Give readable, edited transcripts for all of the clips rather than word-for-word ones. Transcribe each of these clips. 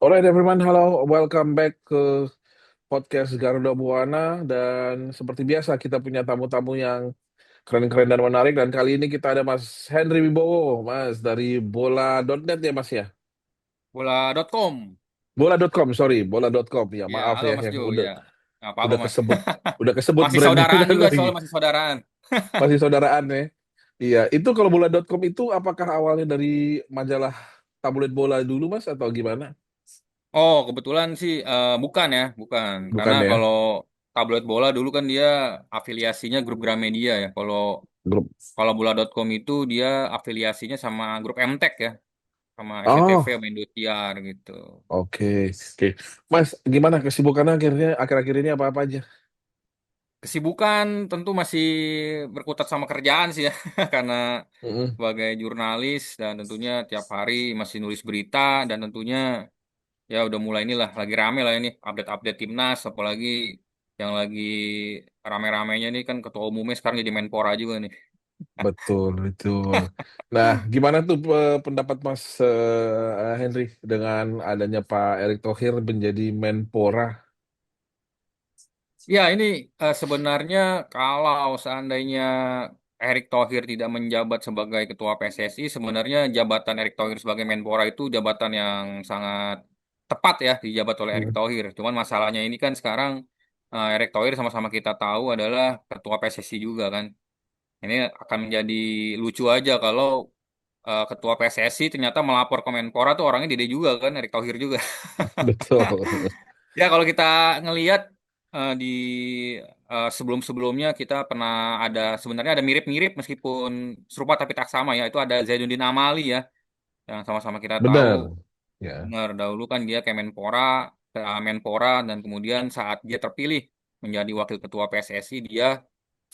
Alright everyone, halo, welcome back ke podcast Garuda Buana dan seperti biasa kita punya tamu-tamu yang keren-keren dan menarik dan kali ini kita ada Mas Henry Wibowo, Mas dari bola.net ya Mas ya. Bola.com. Bola.com, sorry, bola.com ya, Ya, maaf halo ya Mas yang Jo. udah Ya, nggak apa-apa udah Mas. kesebut udah kesebut Masih brandnya saudaraan juga lagi. soalnya masih saudaraan. Masih saudaraan ya. Iya, itu kalau bola.com itu apakah awalnya dari majalah tabloid bola dulu Mas atau gimana? Oh, kebetulan sih bukan ya, bukan. Karena Bukan ya, kalau tabloid bola dulu kan dia afiliasinya grup Gramedia ya. Kalau grup. kalau bola.com itu dia afiliasinya sama grup MTech ya, sama SCTV Oh, sama Indosiar gitu. oke, oke. Mas, gimana kesibukannya akhirnya akhir-akhir ini apa-apa aja? Kesibukan tentu masih berkutat sama kerjaan sih ya, karena Mm-mm. sebagai jurnalis dan tentunya tiap hari masih nulis berita dan tentunya ya udah mulai inilah lagi rame lah ini update-update timnas apalagi yang lagi rame-ramenya nih kan ketua umumnya sekarang jadi Menpora juga nih. Betul, betul. Nah, gimana tuh pendapat Mas Henry dengan adanya Pak Erick Thohir menjadi Menpora? Ya ini sebenarnya kalau seandainya Erick Thohir tidak menjabat sebagai ketua PSSI, sebenarnya jabatan Erick Thohir sebagai Menpora itu jabatan yang sangat tepat ya dijabat oleh Erick Mm, Thohir. Cuman masalahnya ini kan sekarang Erick Thohir sama-sama kita tahu adalah ketua PSSI juga kan. Ini akan menjadi lucu aja kalau ketua PSSI ternyata melapor ke Menpora tuh orangnya Dede juga kan, Erick Thohir juga. betul, Ya kalau kita ngelihat di sebelum-sebelumnya kita pernah ada sebenarnya ada mirip-mirip meskipun serupa tapi tak sama ya. Itu ada Zainuddin Amali ya yang sama-sama kita tahu. benar. Ya, Benar, dahulu kan dia Kemenpora, Menpora dan kemudian saat dia terpilih menjadi wakil ketua PSSI dia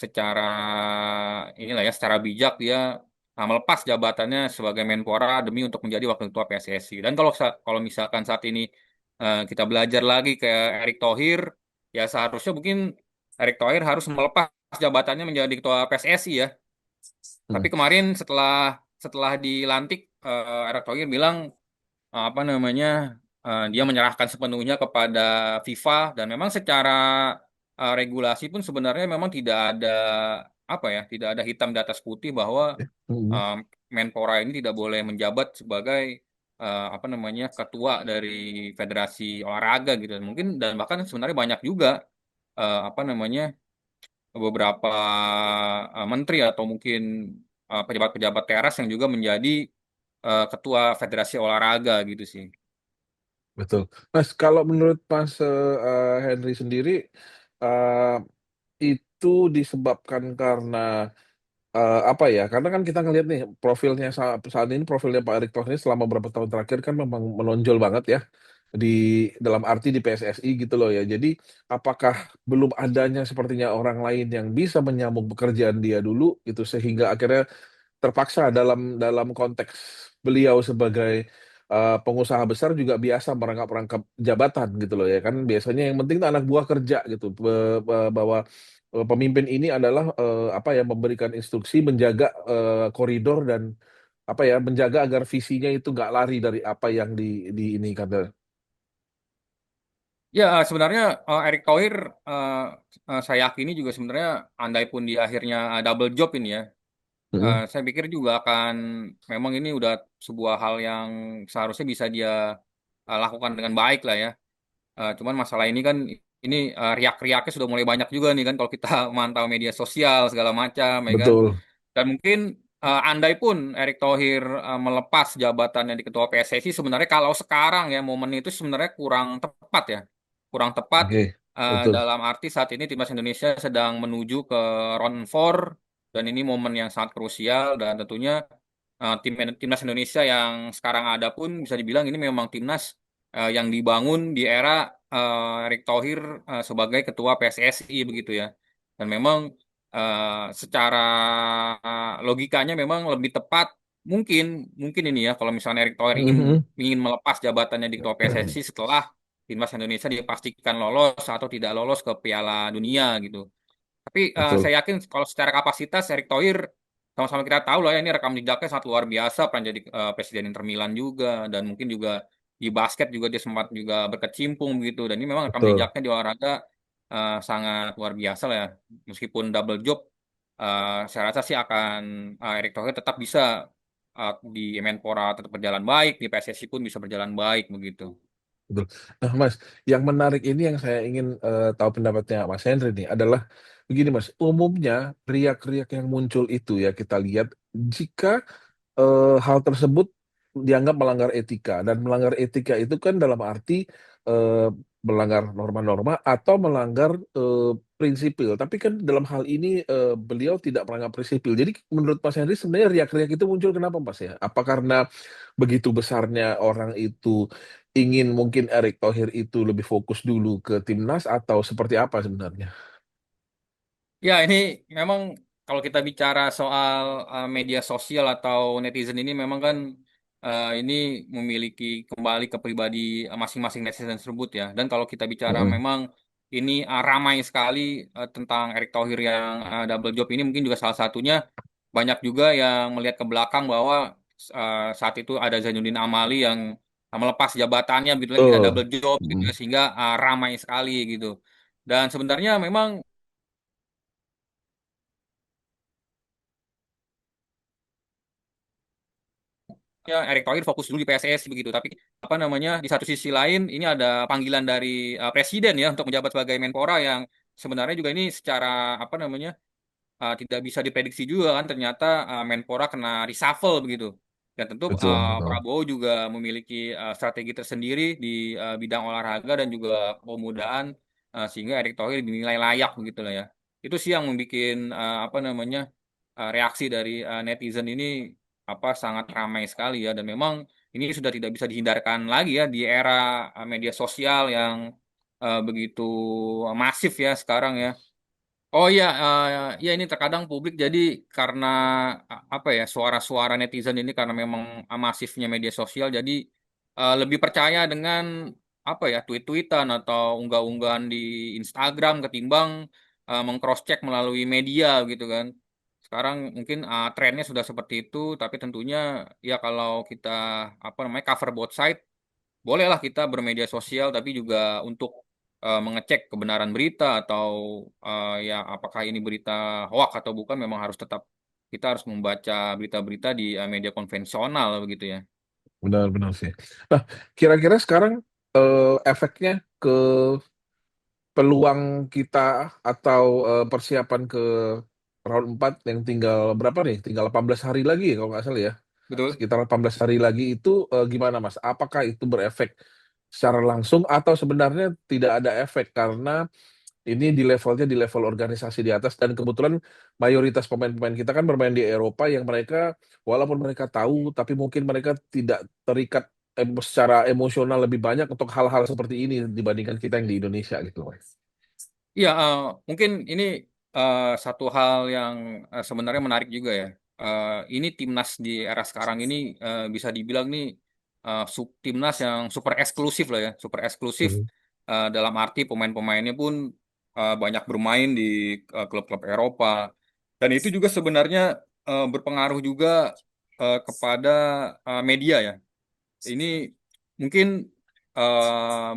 secara inilah ya secara bijak dia melepas jabatannya sebagai Menpora demi untuk menjadi wakil ketua PSSI. Dan kalau misalkan saat ini kita belajar lagi ke Erick Thohir, ya seharusnya mungkin Erick Thohir harus melepas jabatannya menjadi ketua PSSI ya. Tapi mm, kemarin setelah setelah dilantik Erick Thohir bilang apa namanya dia menyerahkan sepenuhnya kepada FIFA dan memang secara regulasi pun sebenarnya memang tidak ada apa ya tidak ada hitam di atas putih bahwa mm, uh, Menpora ini tidak boleh menjabat sebagai apa namanya ketua dari federasi olahraga gitu mungkin dan bahkan sebenarnya banyak juga apa namanya beberapa menteri atau mungkin pejabat-pejabat teras yang juga menjadi ketua federasi olahraga gitu sih. betul. Mas, kalau menurut Mas Henry sendiri, eh, itu disebabkan karena apa ya? Karena kan kita ngelihat nih profilnya saat ini profilnya Pak Erick Thohir ini selama beberapa tahun terakhir kan memang menonjol banget ya di dalam arti di PSSI gitu loh ya. Jadi apakah belum adanya sepertinya orang lain yang bisa menyambung pekerjaan dia dulu itu sehingga akhirnya terpaksa dalam dalam konteks beliau sebagai pengusaha besar juga biasa merangkap-rangkap jabatan gitu loh ya kan biasanya yang penting tuh anak buah kerja gitu bahwa pemimpin ini adalah apa ya memberikan instruksi menjaga koridor dan apa ya menjaga agar visinya itu nggak lari dari apa yang di ini kata. Ya, sebenarnya Erick Thohir eh, saya yakini juga sebenarnya andai pun di akhirnya double job ini ya, Mm-mm. saya pikir juga akan memang ini udah sebuah hal yang seharusnya bisa dia lakukan dengan baik lah ya. Cuman masalah ini kan ini riak-riaknya sudah mulai banyak juga nih kan kalau kita mantau media sosial segala macam ya kan. Betul. Dan mungkin andai pun Erick Thohir melepas jabatannya di ketua PSSI sebenarnya kalau sekarang ya momen itu sebenarnya kurang tepat ya. Kurang tepat Oke, betul. dalam arti saat ini timnas Indonesia sedang menuju ke round 4 dan ini momen yang sangat krusial dan tentunya timnas Indonesia yang sekarang ada pun bisa dibilang ini memang timnas yang dibangun di era Erick Thohir sebagai ketua PSSI begitu ya. Dan memang secara logikanya memang lebih tepat mungkin mungkin ini ya kalau misalnya Erick Thohir ingin Mhm. ingin melepas jabatannya di ketua PSSI setelah timnas Indonesia dipastikan lolos atau tidak lolos ke Piala Dunia gitu. Tapi Betul. saya yakin kalau secara kapasitas Erick Thohir sama-sama kita tahu lah ya ini rekam jejaknya sangat luar biasa pernah jadi presiden Inter Milan juga dan mungkin juga di basket juga dia sempat juga berkecimpung begitu. Dan ini memang rekam Betul. jejaknya di olahraga sangat luar biasa lah ya. Meskipun double job, saya rasa sih akan Erick Thohir tetap bisa di Menpora tetap berjalan baik, di PSSI pun bisa berjalan baik begitu. Betul. Nah, Mas, yang menarik ini yang saya ingin tahu pendapatnya Mas Henry nih adalah begini, Mas. Umumnya riak-riak yang muncul itu ya kita lihat jika hal tersebut dianggap melanggar etika dan melanggar etika itu kan dalam arti eh, melanggar norma-norma atau melanggar prinsipil. Tapi kan dalam hal ini beliau tidak melanggar prinsipil. Jadi menurut Mas Henry sebenarnya riak-riak itu muncul kenapa, Mas ya? Apa karena begitu besarnya orang itu ingin mungkin Erick Thohir itu lebih fokus dulu ke timnas atau seperti apa sebenarnya? Ya, ini memang kalau kita bicara soal media sosial atau netizen ini memang kan ini memiliki kembali ke pribadi masing-masing netizen tersebut ya. Dan kalau kita bicara Mm-mm. memang ini ramai sekali tentang Erick Thohir yang double job ini mungkin juga salah satunya banyak juga yang melihat ke belakang bahwa saat itu ada Zainuddin Amali yang melepas jabatannya gitu kan tidak Betul. double job gitu ya, Mm. sehingga ramai sekali gitu. Dan sebenarnya memang ya Erick Thohir fokus dulu di PSS begitu. Tapi apa namanya di satu sisi lain ini ada panggilan dari presiden ya untuk menjabat sebagai Menpora yang sebenarnya juga ini secara apa namanya tidak bisa diprediksi juga kan ternyata Menpora kena reshuffle begitu. Dan tentu Betul, betul. Prabowo juga memiliki strategi tersendiri di bidang olahraga dan juga pemudaan sehingga Erick Thohir dinilai layak begitu lah ya. Itu sih yang membuat apa namanya reaksi dari netizen ini apa sangat ramai sekali ya dan memang ini sudah tidak bisa dihindarkan lagi ya di era media sosial yang begitu masif ya sekarang ya. Oh iya, ya ini terkadang publik jadi karena apa ya suara-suara netizen ini karena memang masifnya media sosial jadi lebih percaya dengan apa ya tweet-tweetan atau unggah-unggahan di Instagram ketimbang meng-cross-check melalui media gitu kan. Sekarang mungkin trennya sudah seperti itu, tapi tentunya ya kalau kita apa namanya cover both side bolehlah kita bermedia sosial tapi juga untuk mengecek kebenaran berita atau ya apakah ini berita hoak atau bukan memang harus tetap kita harus membaca berita-berita di media konvensional begitu ya. Benar-benar sih. Nah, kira-kira sekarang efeknya ke peluang kita atau persiapan ke round 4 yang tinggal berapa nih? Tinggal 18 hari lagi ya, kalau nggak salah ya. Betul? Sekitar 18 hari lagi itu gimana Mas? Apakah itu berefek secara langsung atau sebenarnya tidak ada efek karena ini di levelnya di level organisasi di atas dan kebetulan mayoritas pemain-pemain kita kan bermain di Eropa yang mereka walaupun mereka tahu tapi mungkin mereka tidak terikat secara emosional lebih banyak untuk hal-hal seperti ini dibandingkan kita yang di Indonesia gitu Mas. Iya, mungkin ini satu hal yang sebenarnya menarik juga ya. Ini timnas di era sekarang ini bisa dibilang nih timnas yang super eksklusif lah ya, super eksklusif Hmm. dalam arti pemain-pemainnya pun banyak bermain di klub-klub Eropa. Dan itu juga sebenarnya berpengaruh juga kepada media ya. Ini mungkin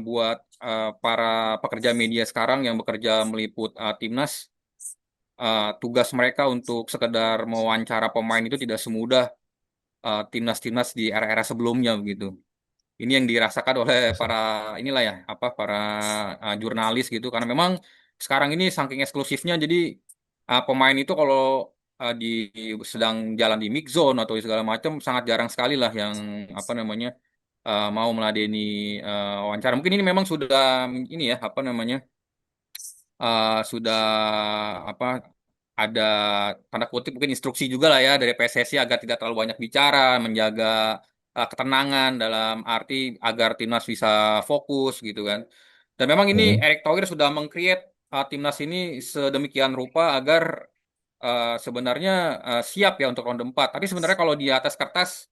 buat para pekerja media sekarang yang bekerja meliput timnas, tugas mereka untuk sekedar mewawancara pemain itu tidak semudah timnas-timnas di era-era sebelumnya begitu. Ini yang dirasakan oleh para inilah ya, apa para jurnalis gitu, karena memang sekarang ini saking eksklusifnya, jadi pemain itu kalau di sedang jalan di mix zone atau segala macam sangat jarang sekali lah yang apa namanya mau meladeni wawancara. Mungkin ini memang sudah ini ya apa namanya sudah apa ada tanda kutip mungkin instruksi juga lah ya dari PSSI agar tidak terlalu banyak bicara, menjaga ketenangan dalam arti agar timnas bisa fokus gitu kan. Dan memang ini Hmm. Erick Thohir sudah meng-create timnas ini sedemikian rupa agar sebenarnya siap ya untuk ronde 4. Tapi sebenarnya kalau di atas kertas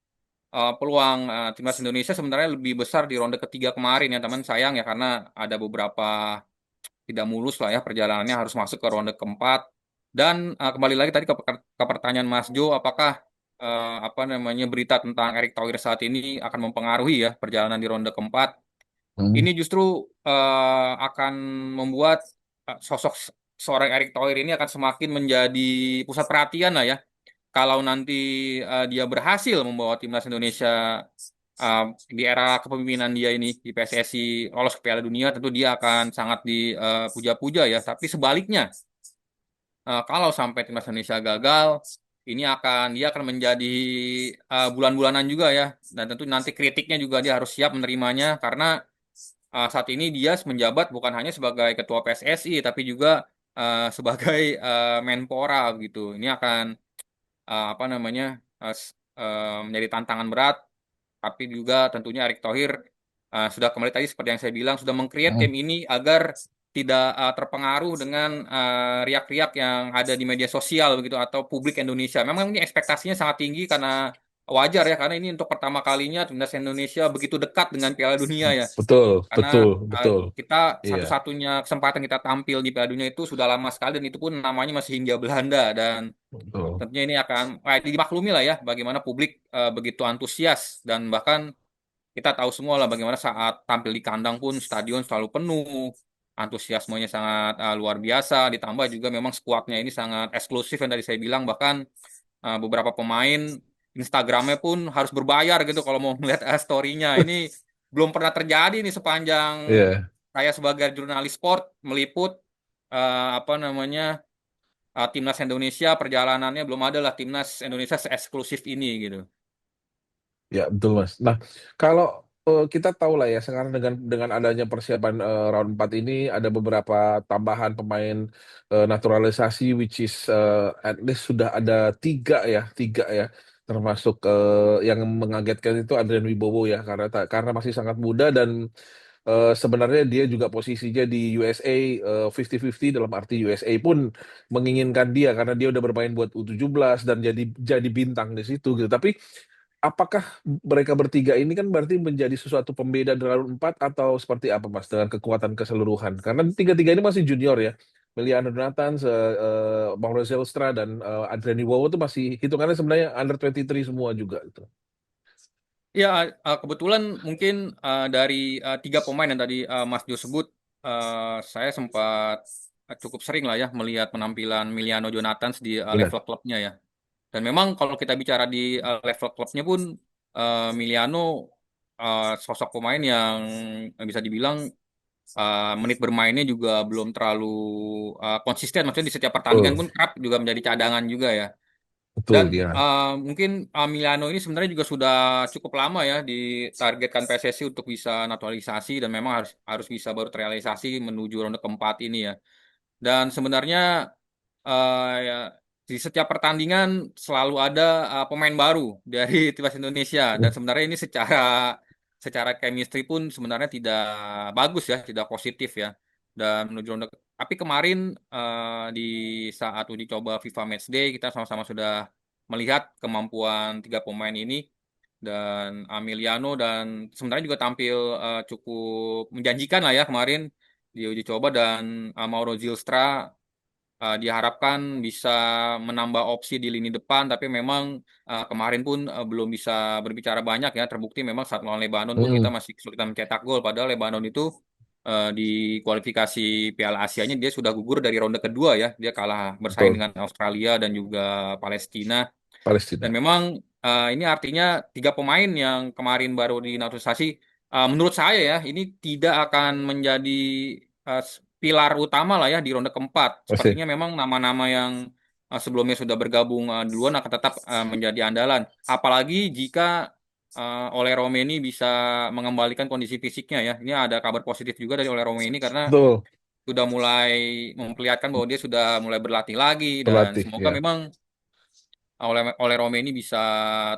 peluang timnas Indonesia sebenarnya lebih besar di ronde ketiga kemarin ya teman sayang ya karena ada beberapa tidak mulus lah ya perjalanannya harus masuk ke ronde keempat dan kembali lagi tadi ke pertanyaan Mas Jo apakah apa namanya berita tentang Erick Thohir saat ini akan mempengaruhi ya perjalanan di ronde keempat. Hmm, Ini justru akan membuat sosok seorang Erick Thohir ini akan semakin menjadi pusat perhatian lah ya. Kalau nanti dia berhasil membawa timnas Indonesia uh, di era kepemimpinan dia ini di PSSI lolos ke Piala Dunia, tentu dia akan sangat dipuja-puja ya. Tapi sebaliknya, kalau sampai timnas Indonesia gagal, dia akan menjadi bulan-bulanan juga ya. Dan tentu nanti kritiknya juga dia harus siap menerimanya karena saat ini dia menjabat bukan hanya sebagai ketua PSSI tapi juga sebagai Menpora gitu. Ini akan apa namanya menjadi tantangan berat, tapi juga tentunya Erick Thohir sudah kembali tadi seperti yang saya bilang sudah mengcreate hmm, tim ini agar tidak terpengaruh dengan riak-riak yang ada di media sosial begitu atau publik Indonesia. Memang ini ekspektasinya sangat tinggi karena wajar ya karena ini untuk pertama kalinya timnas Indonesia begitu dekat dengan Piala Dunia ya. betul, Karena betul, betul. kita Iya, satu-satunya kesempatan kita tampil di Piala Dunia itu sudah lama sekali dan itu pun namanya masih Hindia Belanda dan betul. tentunya ini akan dimaklumi lah ya bagaimana publik begitu antusias dan bahkan kita tahu semua lah bagaimana saat tampil di kandang pun stadion selalu penuh, antusiasmenya sangat luar biasa, ditambah juga memang skuadnya ini sangat eksklusif yang tadi saya bilang bahkan beberapa pemain Instagramnya pun harus berbayar gitu kalau mau melihat story-nya. Ini belum pernah terjadi nih sepanjang Iya. saya sebagai jurnalis sport meliput apa namanya timnas Indonesia perjalanannya belum ada lah timnas Indonesia se-eksklusif ini gitu. Ya, betul Mas. Nah, kalau kita tahu lah ya sekarang dengan adanya persiapan round 4 ini ada beberapa tambahan pemain naturalisasi which is at least sudah ada tiga ya termasuk yang mengagetkan itu Adrian Wibowo ya karena masih sangat muda dan sebenarnya dia juga posisinya di USA 50-50 dalam arti USA pun menginginkan dia karena dia udah bermain buat U17 dan jadi bintang di situ gitu. Tapi apakah mereka bertiga ini kan berarti menjadi sesuatu pembeda di round 4 atau seperti apa Mas dengan kekuatan keseluruhan? Karena tiga-tiga ini masih junior ya. Meliana Donatan, Mauro Zelstra, dan Adrian Wibowo itu masih hitungannya sebenarnya under 23 semua juga itu. Ya, kebetulan mungkin dari tiga pemain yang tadi Mas Jo sebut, saya sempat cukup sering lah ya melihat penampilan Miliano Jonathans di Benar. level klubnya ya. Dan memang kalau kita bicara di level klubnya pun Miliano sosok pemain yang bisa dibilang menit bermainnya juga belum terlalu konsisten. Maksudnya di setiap pertandingan Betul, pun kerap juga menjadi cadangan juga ya. Dan betul ya. mungkin Milano ini sebenarnya juga sudah cukup lama ya ditargetkan PSSI untuk bisa naturalisasi dan memang harus harus bisa baru terrealisasi menuju ronde keempat ini ya. Dan sebenarnya ya, di setiap pertandingan selalu ada pemain baru dari timnas Indonesia dan sebenarnya ini secara secara chemistry pun sebenarnya tidak bagus ya, tidak positif ya. Dan menuju ronde tapi kemarin di saat uji coba FIFA Matchday kita sama-sama sudah melihat kemampuan tiga pemain ini dan Emiliano dan sebenarnya juga tampil cukup menjanjikan lah ya kemarin di uji coba dan Mauro Zylstra diharapkan bisa menambah opsi di lini depan, tapi memang kemarin pun belum bisa berbicara banyak ya. Terbukti memang saat melawan Lebanon pun kita Mm, masih kesulitan mencetak gol. Padahal Lebanon itu di kualifikasi Piala Asia-nya dia sudah gugur dari ronde kedua ya. Dia kalah bersaing betul, dengan Australia dan juga Palestina. Dan Palestina. memang ini artinya tiga pemain yang kemarin baru dinaturalisasi, menurut saya ya, ini tidak akan menjadi pilar utama lah ya di ronde keempat. Pasti. Sepertinya memang nama-nama yang sebelumnya sudah bergabung duluan akan tetap menjadi andalan. Apalagi jika oleh Romeni bisa mengembalikan kondisi fisiknya ya. Ini ada kabar positif juga dari oleh Romeni karena Betul, sudah mulai memperlihatkan bahwa dia sudah mulai berlatih lagi dan pelatih semoga ya. memang oleh Rome ini bisa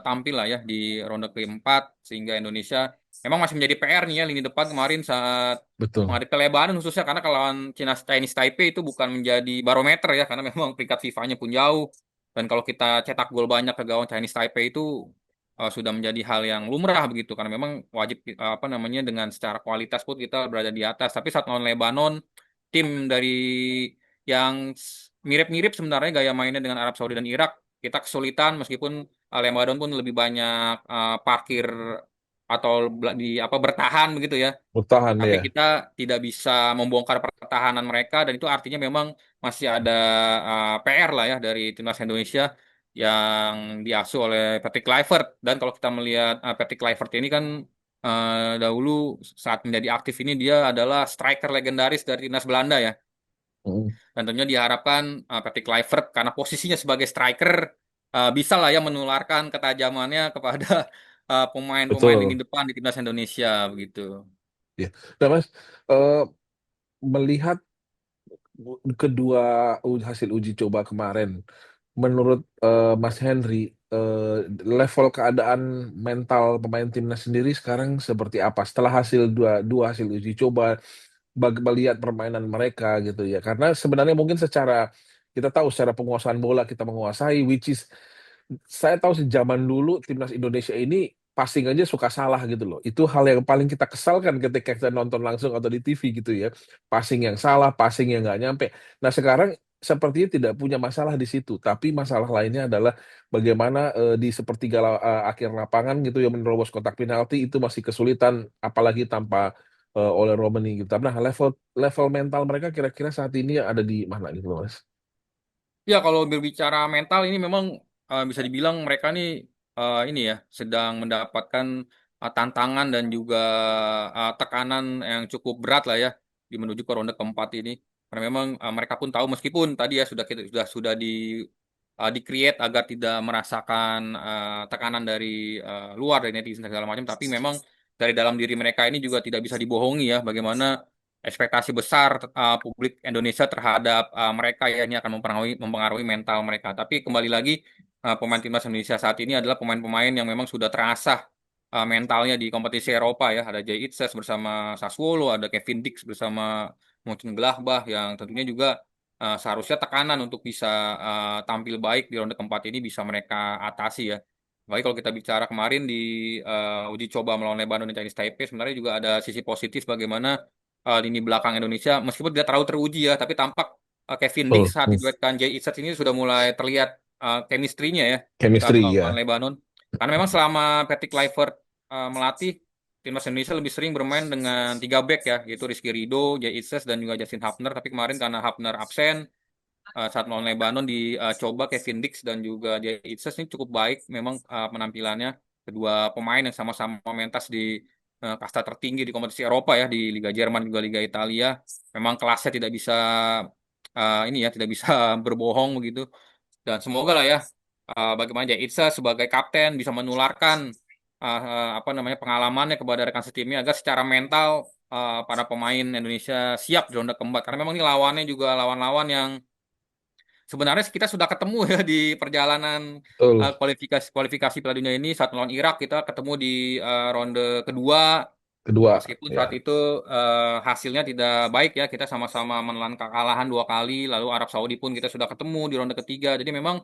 tampil lah ya di ronde keempat sehingga Indonesia memang masih menjadi PR nih ya lini depan kemarin saat Betul. menghadapi Lebanon khususnya karena kalau lawan Chinese Taipei itu bukan menjadi barometer ya karena memang peringkat FIFA-nya pun jauh dan kalau kita cetak gol banyak ke gawang Chinese Taipei itu sudah menjadi hal yang lumrah begitu karena memang wajib apa namanya dengan secara kualitas pun kita berada di atas tapi saat lawan Lebanon tim dari yang mirip-mirip sebenarnya gaya mainnya dengan Arab Saudi dan Irak kita kesulitan meskipun Lebanon pun lebih banyak parkir atau di apa bertahan begitu ya. Bertahan Tapi ya. kita tidak bisa membongkar pertahanan mereka dan itu artinya memang masih ada PR lah ya dari timnas Indonesia yang diasuh oleh Patrick Kluivert. Dan kalau kita melihat Patrick Kluivert ini kan dahulu saat menjadi aktif ini dia adalah striker legendaris dari timnas Belanda ya. Mm, Dan tentunya diharapkan Patrick Kluivert karena posisinya sebagai striker bisa lah ya menularkan ketajamannya kepada pemain-pemain lini betul. depan di timnas Indonesia begitu. Ya. Nah, Mas, eh, melihat kedua hasil uji coba kemarin, menurut Mas Henry, level keadaan mental pemain timnas sendiri sekarang seperti apa setelah hasil dua dua hasil uji coba, melihat permainan mereka gitu ya? Karena sebenarnya mungkin secara kita tahu secara penguasaan bola kita menguasai, which is saya tahu sih zaman dulu timnas Indonesia ini passing aja suka salah gitu loh. Itu hal yang paling kita kesalkan ketika kita nonton langsung atau di TV gitu ya. Passing yang salah, passing yang nggak nyampe. Nah sekarang sepertinya tidak punya masalah di situ, tapi masalah lainnya adalah bagaimana di sepertiga akhir lapangan gitu ya menerobos kotak penalti itu masih kesulitan, apalagi tanpa oleh Romani gitu. Nah level level mental mereka kira-kira saat ini ada di mana gitu loh, Mas? Ya, kalau berbicara mental ini memang bisa dibilang mereka nih ini ya sedang mendapatkan tantangan dan juga tekanan yang cukup berat lah ya di menuju ke ronde keempat ini. Karena memang mereka pun tahu meskipun tadi ya sudah kita sudah di-create agar tidak merasakan tekanan dari luar dari netizen segala macam, tapi memang dari dalam diri mereka ini juga tidak bisa dibohongi ya bagaimana ekspektasi besar publik Indonesia terhadap mereka ya ini akan mempengaruhi mental mereka. Tapi kembali lagi pemain timnas Indonesia saat ini adalah pemain-pemain yang memang sudah terasah mentalnya di kompetisi Eropa ya. Ada Jay Itzes bersama Sassuolo, ada Kevin Dix bersama Mönchengladbach yang tentunya juga seharusnya tekanan untuk bisa tampil baik di ronde keempat ini bisa mereka atasi ya. Baik kalau kita bicara kemarin di uji coba melawan Lebanon dan Chinese Taipei sebenarnya juga ada sisi positif bagaimana lini belakang Indonesia meskipun tidak terlalu teruji ya tapi tampak Kevin Dix Betul. saat Hmm. diduetkan Jay Itzet ini sudah mulai terlihat chemistry-nya ya saat Chemistry melawan ya. Lebanon karena memang selama Patrick Kluivert melatih timnas Indonesia lebih sering bermain dengan tiga back ya yaitu Rizky Ridho, Jay Itzes dan juga Justin Hapner tapi kemarin karena Hapner absen saat melawan Lebanon dicoba Kevin Dix dan juga Jay Itzes ini cukup baik memang penampilannya kedua pemain yang sama-sama mentas di kasta tertinggi di kompetisi Eropa ya di Liga Jerman juga Liga Italia memang kelasnya tidak bisa ini ya tidak bisa berbohong begitu dan semoga lah ya bagaimana Jay Itzes sebagai kapten bisa menularkan apa namanya pengalamannya kepada rekan setimnya agar secara mental para pemain Indonesia siap di ronde keempat karena memang ini lawannya juga lawan-lawan yang sebenarnya kita sudah ketemu ya di perjalanan Betul. kualifikasi kualifikasi Piala Dunia ini saat melawan Irak kita ketemu di ronde kedua Kedua meskipun saat ya. itu hasilnya tidak baik ya kita sama-sama menelan kekalahan dua kali lalu Arab Saudi pun kita sudah ketemu di ronde ketiga jadi memang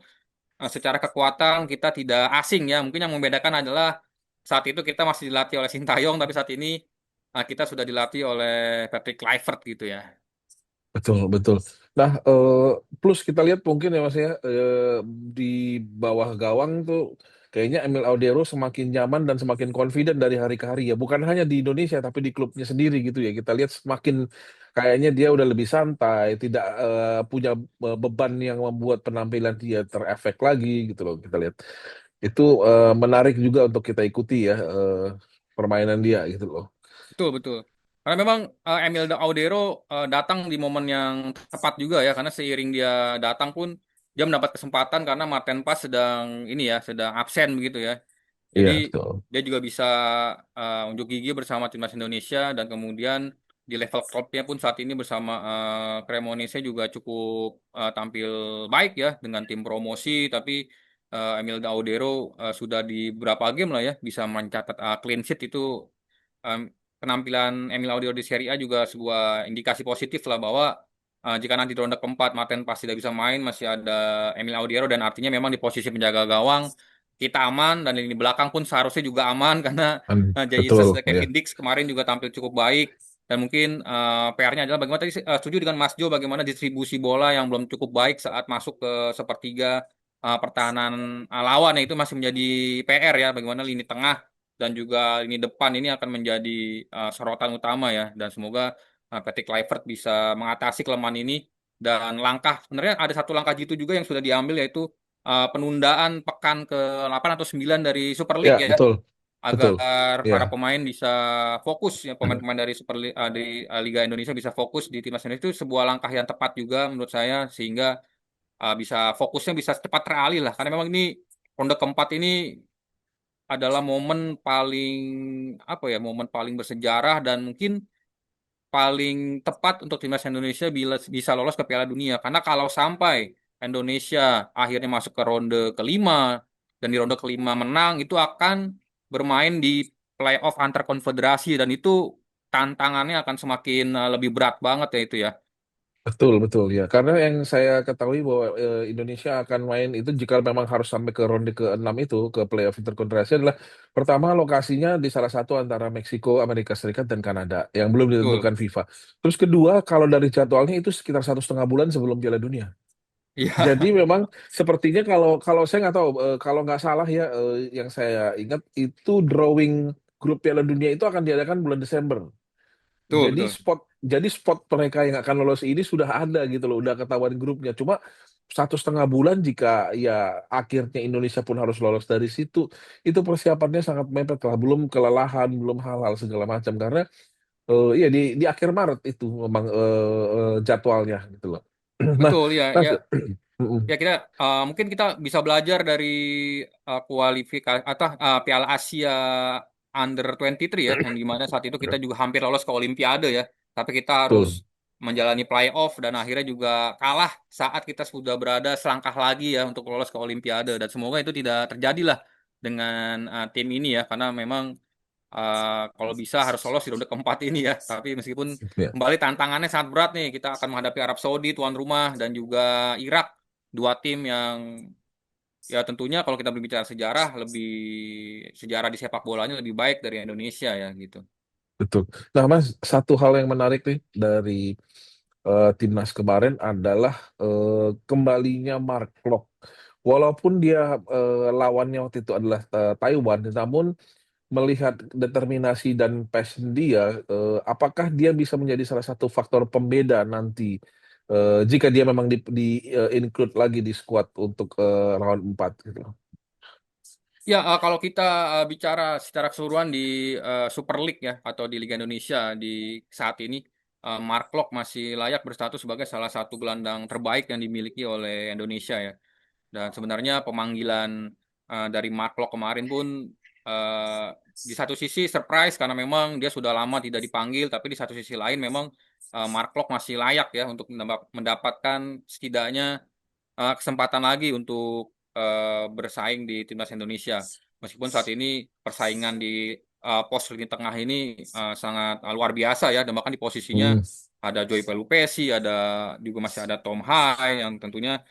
secara kekuatan kita tidak asing ya mungkin yang membedakan adalah saat itu kita masih dilatih oleh Sintayong tapi saat ini kita sudah dilatih oleh Patrick Kluivert gitu ya. Betul, betul. Nah, plus kita lihat mungkin ya Mas ya, di bawah gawang tuh kayaknya Emil Audero semakin nyaman dan semakin confident dari hari ke hari ya. Bukan hanya di Indonesia tapi di klubnya sendiri gitu ya. Kita lihat semakin kayaknya dia udah lebih santai, tidak punya beban yang membuat penampilan dia terefek lagi gitu loh. Kita lihat itu menarik juga untuk kita ikuti ya, permainan dia gitu loh. Betul, betul. Karena memang Emil Audero datang di momen yang tepat juga ya, karena seiring dia datang pun dia mendapat kesempatan karena Martin Paes sedang ini ya, sedang absen begitu ya. Jadi Iya, betul. dia juga bisa unjuk gigi bersama timnas Indonesia dan kemudian di level klubnya pun saat ini bersama Cremonese juga cukup tampil baik ya dengan tim promosi, tapi Emil Audero sudah di beberapa game lah ya bisa mencatat clean sheet itu em, penampilan Emil Audio di Serie A juga sebuah indikasi positif lah bahwa jika nanti di ronde keempat Martin pasti tidak bisa main masih ada Emil Audiero dan artinya memang di posisi penjaga gawang kita aman dan lini belakang pun seharusnya juga aman karena Jay Itzes Betul dan ya. Kevin Dix kemarin juga tampil cukup baik dan mungkin PR-nya adalah bagaimana tadi setuju dengan Mas Jo bagaimana distribusi bola yang belum cukup baik saat masuk ke sepertiga pertahanan lawan ya itu masih menjadi PR ya, bagaimana lini tengah dan juga lini depan ini akan menjadi sorotan utama ya, dan semoga Patrick Kluivert bisa mengatasi kelemahan ini. Dan langkah sebenarnya ada satu langkah jitu juga yang sudah diambil, yaitu penundaan pekan ke 8 atau 9 dari Super Ya, League ya, betul, betul. agar Ya, para pemain bisa fokus ya, pemain-pemain dari di Liga Indonesia bisa fokus di timnas Indonesia. Itu sebuah langkah yang tepat juga menurut saya, sehingga bisa fokusnya bisa cepat teralih lah, karena memang ini ronde keempat ini adalah momen paling apa ya, momen paling bersejarah dan mungkin paling tepat untuk timnas Indonesia bila bisa lolos ke Piala Dunia. Karena kalau sampai Indonesia akhirnya masuk ke ronde kelima dan di ronde kelima menang, itu akan bermain di playoff antar konfederasi, dan itu tantangannya akan semakin lebih berat banget ya itu ya. betul, betul ya. Karena yang saya ketahui bahwa Indonesia akan main itu jika memang harus sampai ke ronde ke-6 itu ke playoff interkontinental adalah pertama lokasinya di salah satu antara Meksiko, Amerika Serikat dan Kanada yang belum Betul. ditentukan FIFA. Terus kedua, kalau dari jadwalnya itu sekitar 1,5 bulan sebelum Piala Dunia. Jadi Iya, memang sepertinya kalau kalau saya nggak tahu kalau nggak salah ya yang saya ingat itu drawing grup Piala Dunia itu akan diadakan bulan Desember. betul, Jadi betul. spot mereka yang akan lolos ini sudah ada gitu loh, udah ketahuan grupnya. Cuma 1,5 bulan jika ya akhirnya Indonesia pun harus lolos dari situ, itu persiapannya sangat mepet lah. Belum kelelahan, belum hal-hal segala macam karena iya di akhir Maret itu memang jadwalnya gitu loh. Nah, Betul ya, Mas, ya. Ya kita mungkin kita bisa belajar dari kualifikasi atau Piala Asia Under 23 ya, yang dimana saat itu kita juga hampir lolos ke Olimpiade ya, tapi kita harus betul. menjalani playoff dan akhirnya juga kalah saat kita sudah berada selangkah lagi ya untuk lolos ke Olimpiade, dan semoga itu tidak terjadi lah dengan tim ini ya, karena memang kalau bisa harus lolos di ronde keempat ini ya. Tapi meskipun Ya, kembali tantangannya sangat berat nih, kita akan menghadapi Arab Saudi tuan rumah dan juga Irak, dua tim yang ya tentunya kalau kita berbicara sejarah, lebih sejarah di sepak bolanya lebih baik dari Indonesia ya gitu. betul. Nah, Mas, satu hal yang menarik nih dari timnas kemarin adalah kembalinya Mark Klok. Walaupun dia lawannya waktu itu adalah Taiwan, namun melihat determinasi dan passion dia, apakah dia bisa menjadi salah satu faktor pembeda nanti jika dia memang include lagi di squad untuk round 4 gitu. Ya, kalau kita bicara secara keseluruhan di Super League ya atau di Liga Indonesia di saat ini, Mark Klok masih layak berstatus sebagai salah satu gelandang terbaik yang dimiliki oleh Indonesia ya. Dan sebenarnya pemanggilan dari Mark Klok kemarin pun eh, di satu sisi surprise karena memang dia sudah lama tidak dipanggil, tapi di satu sisi lain memang Mark Klok masih layak ya untuk mendapatkan setidaknya kesempatan lagi untuk bersaing di timnas Indonesia. Meskipun saat ini persaingan di pos lini tengah ini sangat luar biasa ya, dan bahkan di posisinya Hmm, ada Joy Pelupesi, ada juga masih ada Tom Hai yang tentunya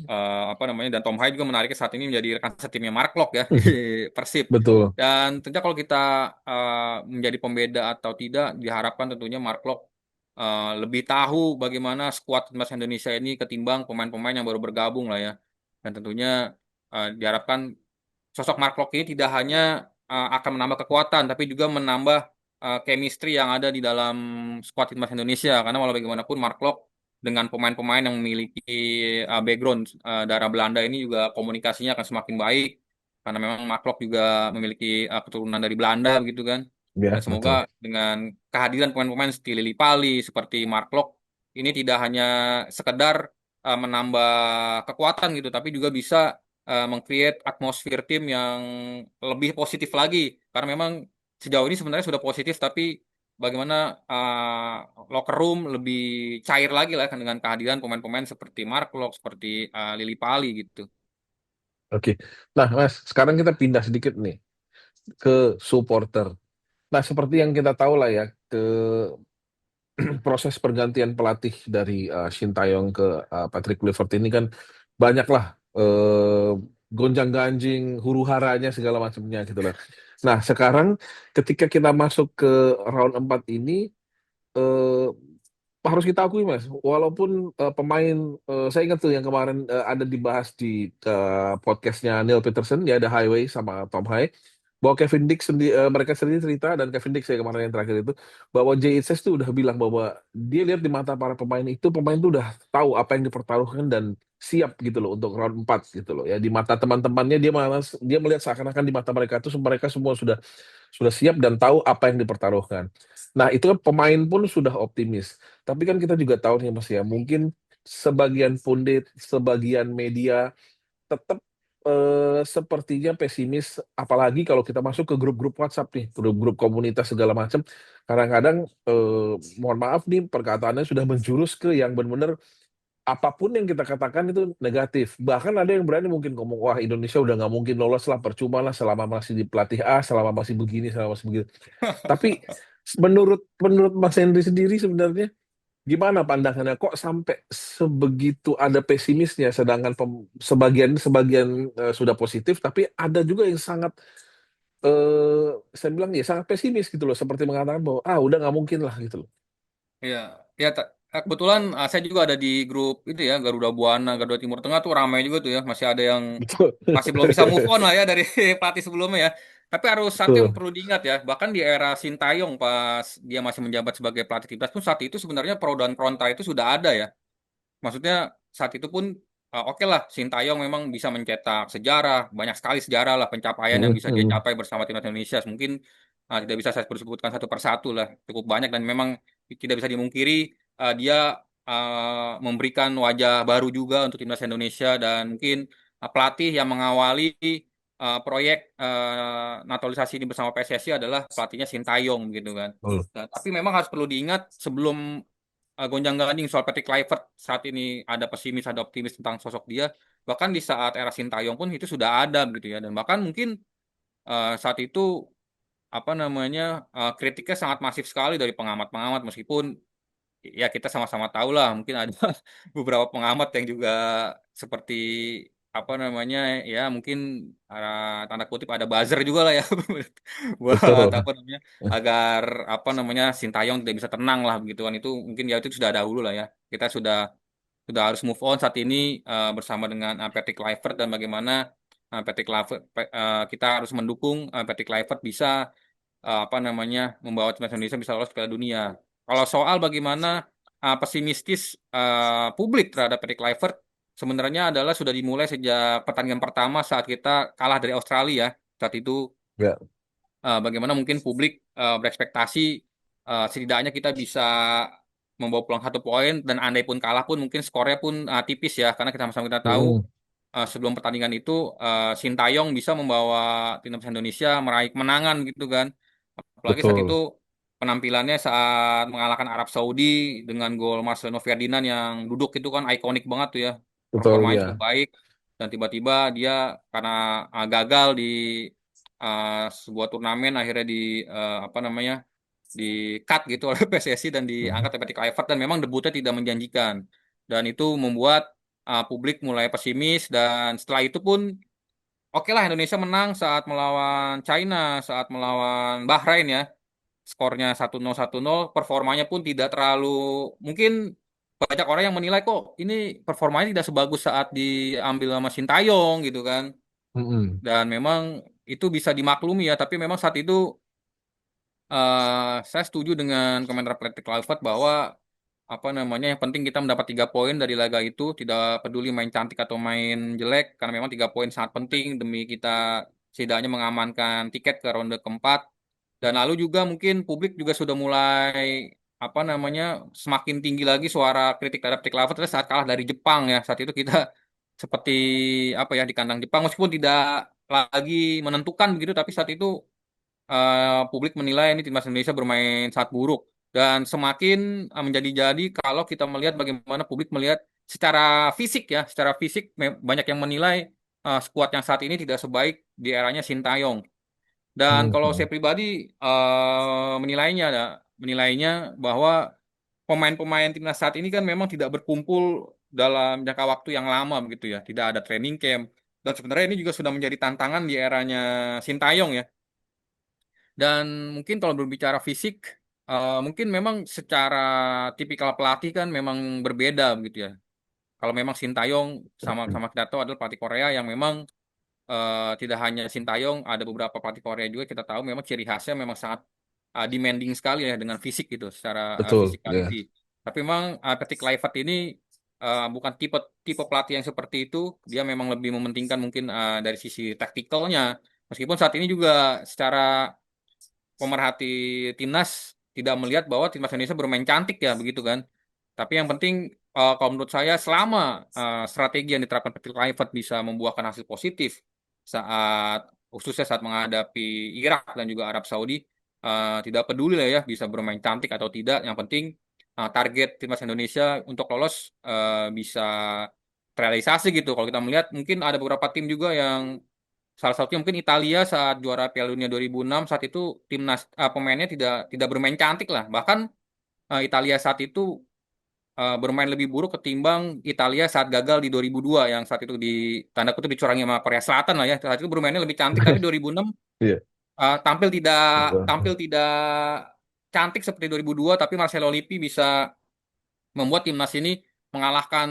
apa namanya, dan Tom Hai juga menariknya saat ini menjadi rekan setimnya Mark Klok ya di Persib. betul. Dan tentunya kalau kita menjadi pembeda atau tidak, diharapkan tentunya Mark Klok lebih tahu bagaimana skuad timnas Indonesia ini ketimbang pemain-pemain yang baru bergabung lah ya. Dan tentunya diharapkan sosok Mark Klok ini tidak hanya akan menambah kekuatan, tapi juga menambah chemistry yang ada di dalam skuad timnas Indonesia. Karena walau bagaimanapun Mark Klok dengan pemain-pemain yang memiliki background darah Belanda ini juga komunikasinya akan semakin baik. Karena memang Mark Klok juga memiliki keturunan dari Belanda begitu kan. Dan Ya, semoga betul. dengan kehadiran pemain-pemain seperti Lili Pali, seperti Mark Klok, ini tidak hanya sekedar menambah kekuatan gitu, tapi juga bisa meng-create atmosfer tim yang lebih positif lagi. Karena memang sejauh ini sebenarnya sudah positif, tapi bagaimana locker room lebih cair lagi lah kan dengan kehadiran pemain-pemain seperti Mark Klok, seperti Lili Pali gitu. Oke. Nah, Mas, sekarang kita pindah sedikit nih ke supporter. Nah, seperti yang kita tahu lah ya, ke proses pergantian pelatih dari Sintayong ke Patrick Kluivert ini kan banyaklah gonjang-ganjing, huru-haranya segala macamnya gitu lah. Nah, sekarang ketika kita masuk ke round 4 ini, eh, harus kita akui Mas, walaupun pemain saya ingat tuh yang kemarin ada dibahas di podcastnya Neil Peterson ya, ada Highway sama Tom High, bahwa Kevin Dix mereka sendiri cerita, dan Kevin Dix saya kemarin yang terakhir itu, bahwa Jay Itzes tuh udah bilang bahwa dia lihat di mata para pemain itu, pemain tuh udah tahu apa yang dipertaruhkan dan siap gitu loh untuk round 4 gitu loh ya. Di mata teman-temannya dia malah dia melihat seakan-akan di mata mereka tuh mereka semua sudah siap dan tahu apa yang dipertaruhkan. Nah, itu kan pemain pun sudah optimis. Tapi kan kita juga tahu nih Mas ya, mungkin sebagian pundit, sebagian media tetap sepertinya pesimis, apalagi kalau kita masuk ke grup-grup WhatsApp nih, grup-grup komunitas segala macam. Kadang-kadang mohon maaf nih, perkataannya sudah menjurus ke yang benar-benar apapun yang kita katakan itu negatif. Bahkan ada yang berani mungkin ngomong, wah Indonesia udah nggak mungkin lolos lah, percuma lah selama masih di pelatih A, selama masih begini, selama masih begitu. Tapi menurut menurut Mas Henry sendiri sebenarnya gimana pandangannya? Kok sampai sebegitu ada pesimisnya, sedangkan sebagian sebagian sudah positif, tapi ada juga yang sangat saya bilang ya sangat pesimis gitu loh, seperti mengatakan bahwa udah nggak mungkin lah gitu loh. Iya, ya kebetulan saya juga ada di grup itu ya Garuda Buana, Garuda Timur Tengah tuh ramai juga tuh ya, masih ada yang Betul. masih belum bisa move on lah ya dari pelatih sebelumnya ya. Tapi harus satu yang Betul. perlu diingat ya, bahkan di era Sintayong pas dia masih menjabat sebagai pelatih timnas pun saat itu sebenarnya pro dan kontra itu sudah ada ya. Maksudnya saat itu pun oke lah, Sintayong memang bisa mencetak sejarah, banyak sekali sejarah lah pencapaian yang Mm, bisa dia mm, capai bersama timnas Indonesia. Mungkin tidak bisa saya sebutkan satu persatu lah, cukup banyak dan memang tidak bisa dimungkiri dia memberikan wajah baru juga untuk timnas Indonesia dan mungkin pelatih yang mengawali proyek naturalisasi ini bersama PSSI adalah pelatihnya Sintayong gitu kan. betul. Nah, tapi memang harus perlu diingat sebelum gonjang-ganjing soal Patrick Kluivert saat ini ada pesimis ada optimis tentang sosok dia bahkan di saat era Sintayong pun itu sudah ada gitu ya dan bahkan mungkin saat itu apa namanya kritiknya sangat masif sekali dari pengamat-pengamat meskipun ya kita sama-sama tahu lah mungkin ada beberapa pengamat yang juga seperti apa namanya ya mungkin tanda kutip ada buzzer juga lah ya buat Betul. apa namanya agar apa namanya Sintayong tidak bisa tenang lah begitu kan itu mungkin ya itu sudah dahulu lah ya kita sudah harus move on saat ini bersama dengan Patrick Kluivert dan bagaimana Patrick Kluivert kita harus mendukung Patrick Kluivert bisa apa namanya membawa timnas Indonesia bisa lolos Piala Dunia. Kalau soal bagaimana pesimistis publik terhadap Patrick Kluivert sebenarnya adalah sudah dimulai sejak pertandingan pertama saat kita kalah dari Australia. Saat itu Ya. bagaimana mungkin publik berekspektasi setidaknya kita bisa membawa pulang 1 poin dan andai pun kalah pun mungkin skornya pun tipis ya karena kita sama-sama kita tahu Mm, sebelum pertandingan itu Sintayong bisa membawa timnas Indonesia meraih kemenangan gitu kan. Apalagi saat itu betul. penampilannya saat mengalahkan Arab Saudi dengan gol Marcelino Ferdinand yang duduk itu kan ikonik banget tuh ya. Betul Performanya cukup ya. baik dan tiba-tiba dia karena gagal di sebuah turnamen akhirnya di apa namanya di cut gitu oleh PSSI dan Mm, diangkat oleh Patrick Kluivert dan memang debutnya tidak menjanjikan dan itu membuat publik mulai pesimis dan setelah itu pun oke lah Indonesia menang saat melawan China, saat melawan Bahrain ya. Skornya 1-0 performanya pun tidak terlalu mungkin banyak orang yang menilai kok ini performanya tidak sebagus saat diambil sama Sintayong gitu kan. mm, Dan memang itu bisa dimaklumi ya, tapi memang saat itu saya setuju dengan komentar Patrick Kluivert bahwa apa namanya yang penting kita mendapat 3 poin dari laga itu tidak peduli main cantik atau main jelek karena memang 3 poin sangat penting demi kita setidaknya mengamankan tiket ke ronde keempat dan lalu juga mungkin publik juga sudah mulai apa namanya semakin tinggi lagi suara kritik terhadap Patrick Kluivert saat kalah dari Jepang ya saat itu kita seperti apa ya di kandang Jepang meskipun tidak lagi menentukan begitu tapi saat itu publik menilai ini timnas Indonesia bermain sangat buruk dan semakin menjadi-jadi kalau kita melihat bagaimana publik melihat secara fisik ya, secara fisik banyak yang menilai skuad yang saat ini tidak sebaik di eranya Sintayong. Dan mm, kalau saya mm, pribadi menilainya bahwa pemain-pemain timnas saat ini kan memang tidak berkumpul dalam jangka waktu yang lama begitu ya, tidak ada training camp. Dan sebenarnya ini juga sudah menjadi tantangan di eranya Sintayong ya dan mungkin kalau berbicara fisik, mungkin memang secara tipikal pelatih kan memang berbeda begitu ya. Kalau memang Sintayong sama sama kita tahu adalah pelatih Korea yang memang tidak hanya Sintayong, ada beberapa pelatih Korea juga kita tahu memang ciri khasnya memang sangat demanding sekali ya dengan fisik gitu, secara Betul, ya. physicality. Tapi memang Patrick Kluivert ini bukan tipe tipe pelatih yang seperti itu. Dia memang lebih mementingkan mungkin dari sisi taktikalnya. Meskipun saat ini juga secara pemerhati timnas tidak melihat bahwa timnas Indonesia bermain cantik ya begitu kan. Tapi yang penting kalau menurut saya selama strategi yang diterapkan Patrick Kluivert bisa membuahkan hasil positif saat khususnya saat menghadapi Irak dan juga Arab Saudi, tidak peduli lah ya bisa bermain cantik atau tidak. Yang penting target timnas Indonesia untuk lolos bisa terrealisasi gitu. Kalau kita melihat mungkin ada beberapa tim juga yang salah satunya mungkin Italia saat juara Piala Dunia 2006 saat itu timnas pemainnya tidak bermain cantik lah. Bahkan Italia saat itu bermain lebih buruk ketimbang Italia saat gagal di 2002 yang saat itu di tanda kutip dicurangi sama Korea Selatan lah ya. Saat itu bermainnya lebih cantik tapi 2006 Iya, tampil tidak betul. tampil tidak cantik seperti 2002 tapi Marcelo Lippi bisa membuat timnas ini mengalahkan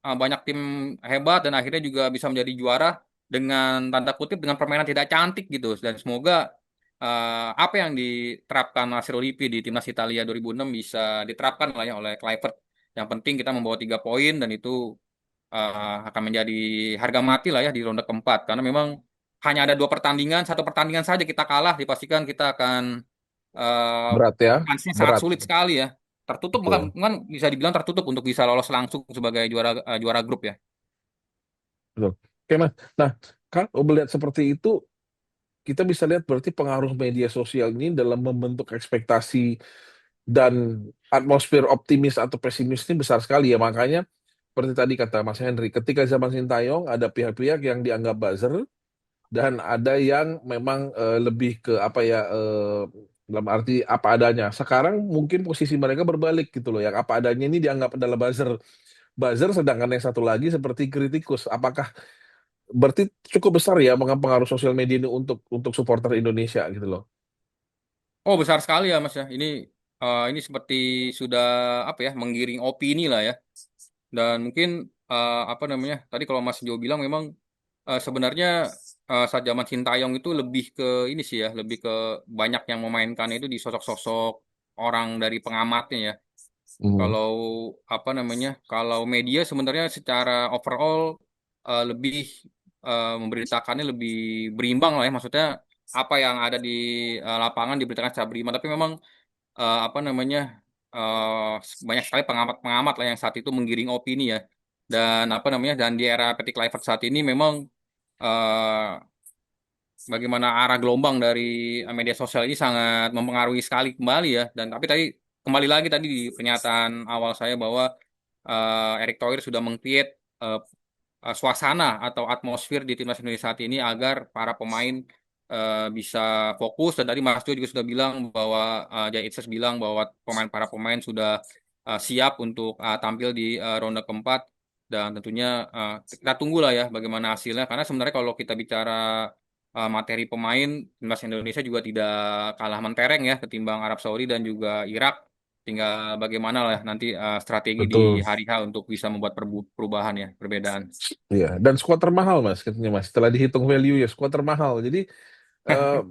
banyak tim hebat dan akhirnya juga bisa menjadi juara dengan tanda kutip dengan permainan tidak cantik gitu dan semoga apa yang diterapkan Nasri Lippi di timnas Italia 2006 bisa diterapkan lah ya oleh Kluivert. Yang penting kita membawa 3 poin dan itu akan menjadi harga mati lah ya di ronde keempat karena memang hanya ada 2 pertandingan, 1 pertandingan saja kita kalah dipastikan kita akan eh Berat ya, kansnya sangat berat. sulit sekali ya. Tertutup bukan, Betul, bukan bisa dibilang tertutup untuk bisa lolos langsung sebagai juara juara grup ya. betul. Oke, Mas. Nah, kalau melihat seperti itu, kita bisa lihat berarti pengaruh media sosial ini dalam membentuk ekspektasi dan atmosfer optimis atau pesimis ini besar sekali ya. Makanya, seperti tadi kata Mas Henry, ketika zaman Sintayong ada pihak-pihak yang dianggap buzzer dan ada yang memang lebih ke apa ya, dalam arti apa adanya. Sekarang mungkin posisi mereka berbalik gitu loh. Yang apa adanya ini dianggap adalah buzzer, buzzer, sedangkan yang satu lagi seperti kritikus. Apakah berarti cukup besar ya pengaruh sosial media ini untuk supporter Indonesia gitu loh. Oh besar sekali ya Mas ya. Ini seperti sudah apa ya menggiring opini lah ya. Dan mungkin apa namanya tadi kalau Mas Jo bilang memang sebenarnya saat zaman Sintayong itu lebih ke ini sih ya, lebih ke banyak yang memainkan itu di sosok-sosok orang dari pengamatnya ya. Hmm, Kalau apa namanya, kalau media sebenarnya secara overall lebih memberitakannya lebih berimbang lah ya. Maksudnya apa yang ada di lapangan diberitakan secara berimbang. Tapi memang apa namanya banyak sekali pengamat-pengamat lah yang saat itu menggiring opini ya. Dan apa namanya dan di era Patrick Kluivert saat ini memang eh, bagaimana arah gelombang dari media sosial ini sangat mempengaruhi sekali kembali ya. Dan tapi tadi kembali lagi tadi di pernyataan awal saya bahwa Erick Thohir sudah meng-create suasana atau atmosfer di timnas Indonesia saat ini agar para pemain bisa fokus dan tadi Mas Jo juga sudah bilang bahwa Jay Itzes bilang bahwa para pemain sudah siap untuk tampil di ronde keempat dan tentunya kita tunggulah ya bagaimana hasilnya karena sebenarnya kalau kita bicara materi pemain timnas Indonesia juga tidak kalah mentereng ya ketimbang Arab Saudi dan juga Irak. Tinggal bagaimana lah nanti strategi di betul. hari H untuk bisa membuat perubahan ya, perbedaan. Iya, dan skuad termahal Mas katanya Mas. Setelah dihitung value ya skuad termahal. Jadi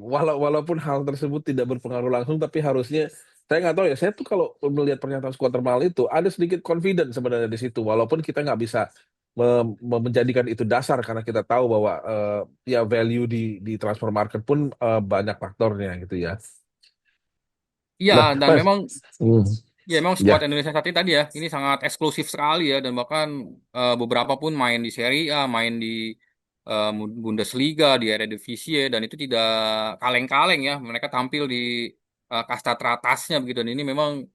walaupun hal tersebut tidak berpengaruh langsung, tapi harusnya saya nggak tahu ya. Saya tuh kalau melihat pernyataan skuad termahal itu ada sedikit confident sebenarnya di situ. Walaupun kita nggak bisa menjadikan itu dasar karena kita tahu bahwa ya value di transfer market pun banyak faktornya gitu ya. Iya, Nah, dan Mas, memang hmm, ya memang skuad ya Indonesia saat ini tadi ya, ini sangat eksklusif sekali ya dan bahkan beberapa pun main di Serie A, main di Bundesliga, di Eredivisie dan itu tidak kaleng-kaleng ya. Mereka tampil di kasta teratasnya begitu dan ini memang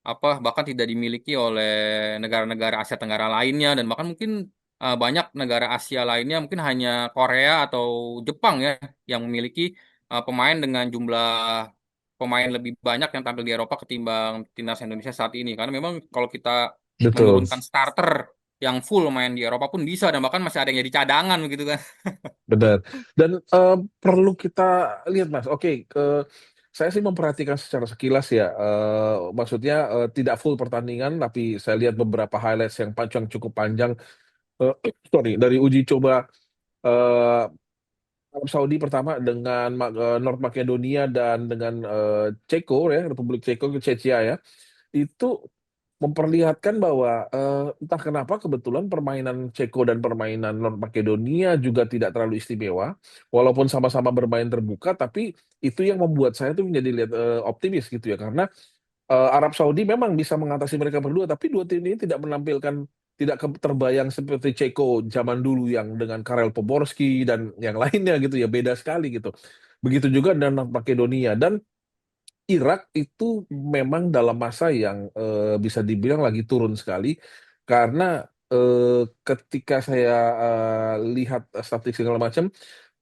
apa bahkan tidak dimiliki oleh negara-negara Asia Tenggara lainnya dan bahkan mungkin banyak negara Asia lainnya mungkin hanya Korea atau Jepang ya yang memiliki pemain dengan jumlah pemain lebih banyak yang tampil di Eropa ketimbang timnas Indonesia saat ini karena memang kalau kita betul, menurunkan starter yang full main di Eropa pun bisa dan bahkan masih ada yang jadi cadangan begitu kan. benar. Dan perlu kita lihat Mas. Oke, saya sih memperhatikan secara sekilas ya. Maksudnya tidak full pertandingan, tapi saya lihat beberapa highlights yang panjang cukup panjang. Eh, sorry, dari uji coba eh, Arab Saudi pertama dengan North Makedonia dan dengan Ceko ya, Republik Ceko, Czechia ya, itu memperlihatkan bahwa entah kenapa kebetulan permainan Ceko dan permainan North Makedonia juga tidak terlalu istimewa, walaupun sama-sama bermain terbuka, tapi itu yang membuat saya tuh menjadi lihat optimis gitu ya, karena Arab Saudi memang bisa mengatasi mereka berdua, tapi dua tim ini tidak menampilkan terbayang seperti Ceko zaman dulu yang dengan Karel Poborski dan yang lainnya gitu ya, beda sekali gitu. Begitu juga dengan Makedonia dan Irak itu memang dalam masa yang bisa dibilang lagi turun sekali karena ketika saya lihat statistik segala macam,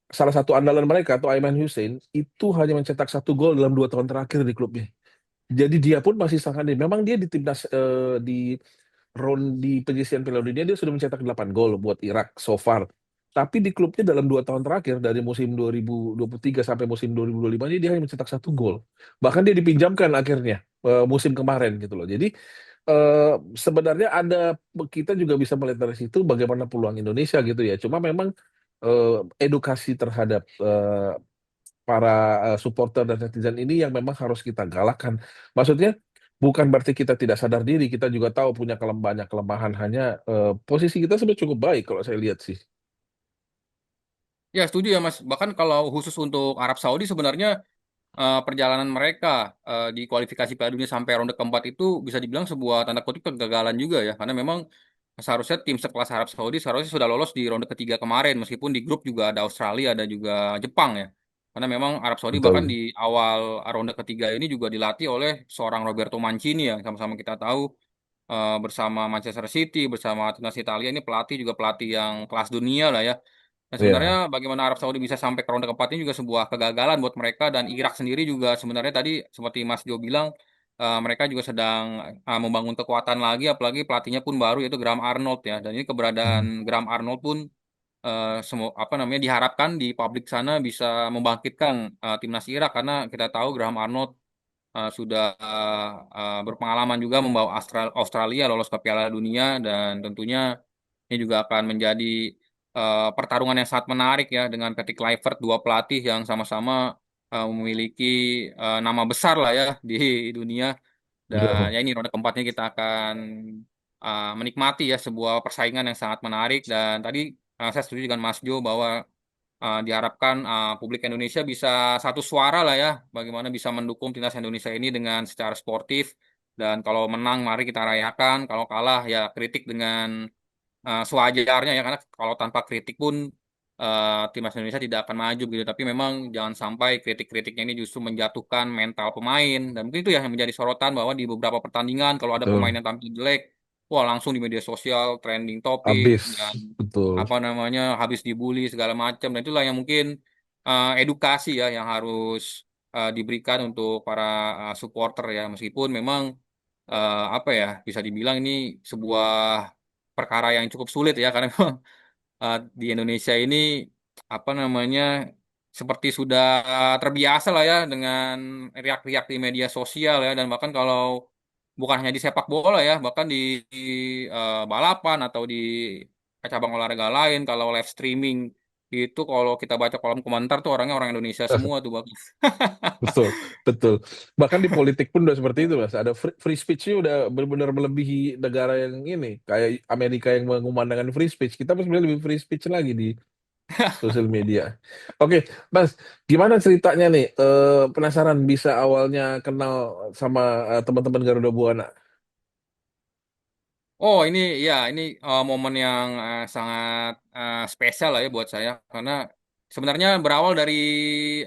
salah satu andalan mereka atau Aiman Hussein itu hanya mencetak satu gol dalam 2 tahun terakhir di klubnya. Jadi dia pun masih sangat memang dia di timnas di di penyisian Piala Dunia dia sudah mencetak 8 gol buat Irak so far. Tapi di klubnya dalam 2 tahun terakhir dari musim 2023 sampai musim 2025 dia hanya mencetak satu gol. Bahkan dia dipinjamkan akhirnya musim kemarin gitu loh. Jadi eh, sebenarnya ada kita juga bisa melihat dari situ bagaimana peluang Indonesia gitu ya. Cuma memang edukasi terhadap para supporter dan netizen ini yang memang harus kita galakkan. Maksudnya bukan berarti kita tidak sadar diri, kita juga tahu punya banyak kelemahan. Hanya posisi kita sebenarnya cukup baik kalau saya lihat sih. Ya, setuju ya Mas. Bahkan kalau khusus untuk Arab Saudi sebenarnya perjalanan mereka di kualifikasi Piala Dunia sampai ronde keempat itu bisa dibilang sebuah tanda kutip kegagalan juga ya. Karena memang seharusnya tim sekelas Arab Saudi seharusnya sudah lolos di ronde ketiga kemarin. Meskipun di grup juga ada Australia, ada juga Jepang ya. Karena memang Arab Saudi bahkan Betul. di awal ronde ketiga ini juga dilatih oleh seorang Roberto Mancini yang sama-sama kita tahu bersama Manchester City, bersama timnas Italia ini pelatih juga pelatih yang kelas dunia lah ya. Dan sebenarnya Ya, bagaimana Arab Saudi bisa sampai ke ronde keempat ini juga sebuah kegagalan buat mereka dan Irak sendiri juga sebenarnya tadi seperti Mas Jo bilang mereka juga sedang membangun kekuatan lagi apalagi pelatihnya pun baru yaitu Graham Arnold ya dan ini keberadaan hmm, Graham Arnold pun semua apa namanya diharapkan di publik sana bisa membangkitkan timnas Irak karena kita tahu Graham Arnold sudah berpengalaman juga membawa Australia lolos ke Piala Dunia dan tentunya ini juga akan menjadi pertarungan yang sangat menarik ya dengan Patrick Kluivert, dua pelatih yang sama-sama memiliki nama besar lah ya di dunia. Dan betul. ya ini ronde keempatnya kita akan menikmati ya sebuah persaingan yang sangat menarik. Dan tadi saya setuju dengan Mas Jo bahwa diharapkan publik Indonesia bisa satu suara lah ya, bagaimana bisa mendukung timnas Indonesia ini dengan secara sportif. Dan kalau menang, mari kita rayakan. Kalau kalah, ya kritik dengan sewajarnya ya karena kalau tanpa kritik pun timnas Indonesia tidak akan maju gitu tapi memang jangan sampai kritik-kritiknya ini justru menjatuhkan mental pemain dan mungkin itu ya yang menjadi sorotan bahwa di beberapa pertandingan kalau ada pemain Betul. yang tampil jelek wah langsung di media sosial trending topik dan Habis. Betul. apa namanya habis dibully segala macam dan itulah yang mungkin edukasi ya yang harus diberikan untuk para supporter ya meskipun memang apa ya bisa dibilang ini sebuah perkara yang cukup sulit ya karena memang di Indonesia ini apa namanya seperti sudah terbiasa lah ya dengan riak-riak di media sosial ya dan bahkan kalau bukan hanya di sepak bola ya bahkan di balapan atau di cabang olahraga lain kalau live streaming itu kalau kita baca kolom komentar tuh orangnya orang Indonesia semua tuh bagus. Betul, betul. Bahkan di politik pun udah seperti itu, Mas. Ada free speech-nya udah benar-benar melebihi negara yang ini. Kayak Amerika yang mengumandangkan free speech. Kita sebenarnya lebih free speech lagi di sosial media. Oke, Mas, gimana ceritanya nih? Penasaran bisa awalnya kenal sama teman-teman Garuda Buana. Oh ini ya ini momen yang sangat spesial lah ya buat saya karena sebenarnya berawal dari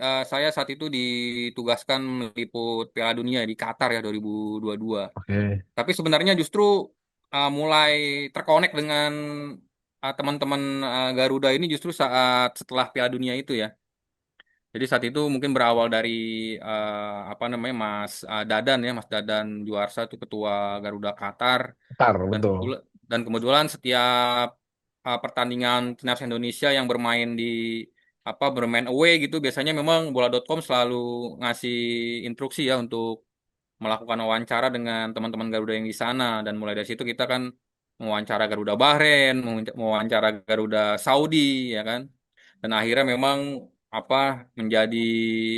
saya saat itu ditugaskan meliput Piala Dunia di Qatar ya 2022. Oke. Tapi sebenarnya justru mulai terkonek dengan teman-teman Garuda ini justru saat setelah Piala Dunia itu ya. Jadi saat itu mungkin berawal dari apa namanya Mas Dadan ya Mas Dadan Juarsa itu ketua Garuda Qatar Tar, dan betul. kebetulan setiap pertandingan timnas Indonesia yang bermain di apa bermain away gitu biasanya memang bola.com selalu ngasih instruksi ya untuk melakukan wawancara dengan teman-teman Garuda yang di sana dan mulai dari situ kita kan mewawancara Garuda Bahrain, mewawancara Garuda Saudi ya kan. Dan akhirnya memang apa menjadi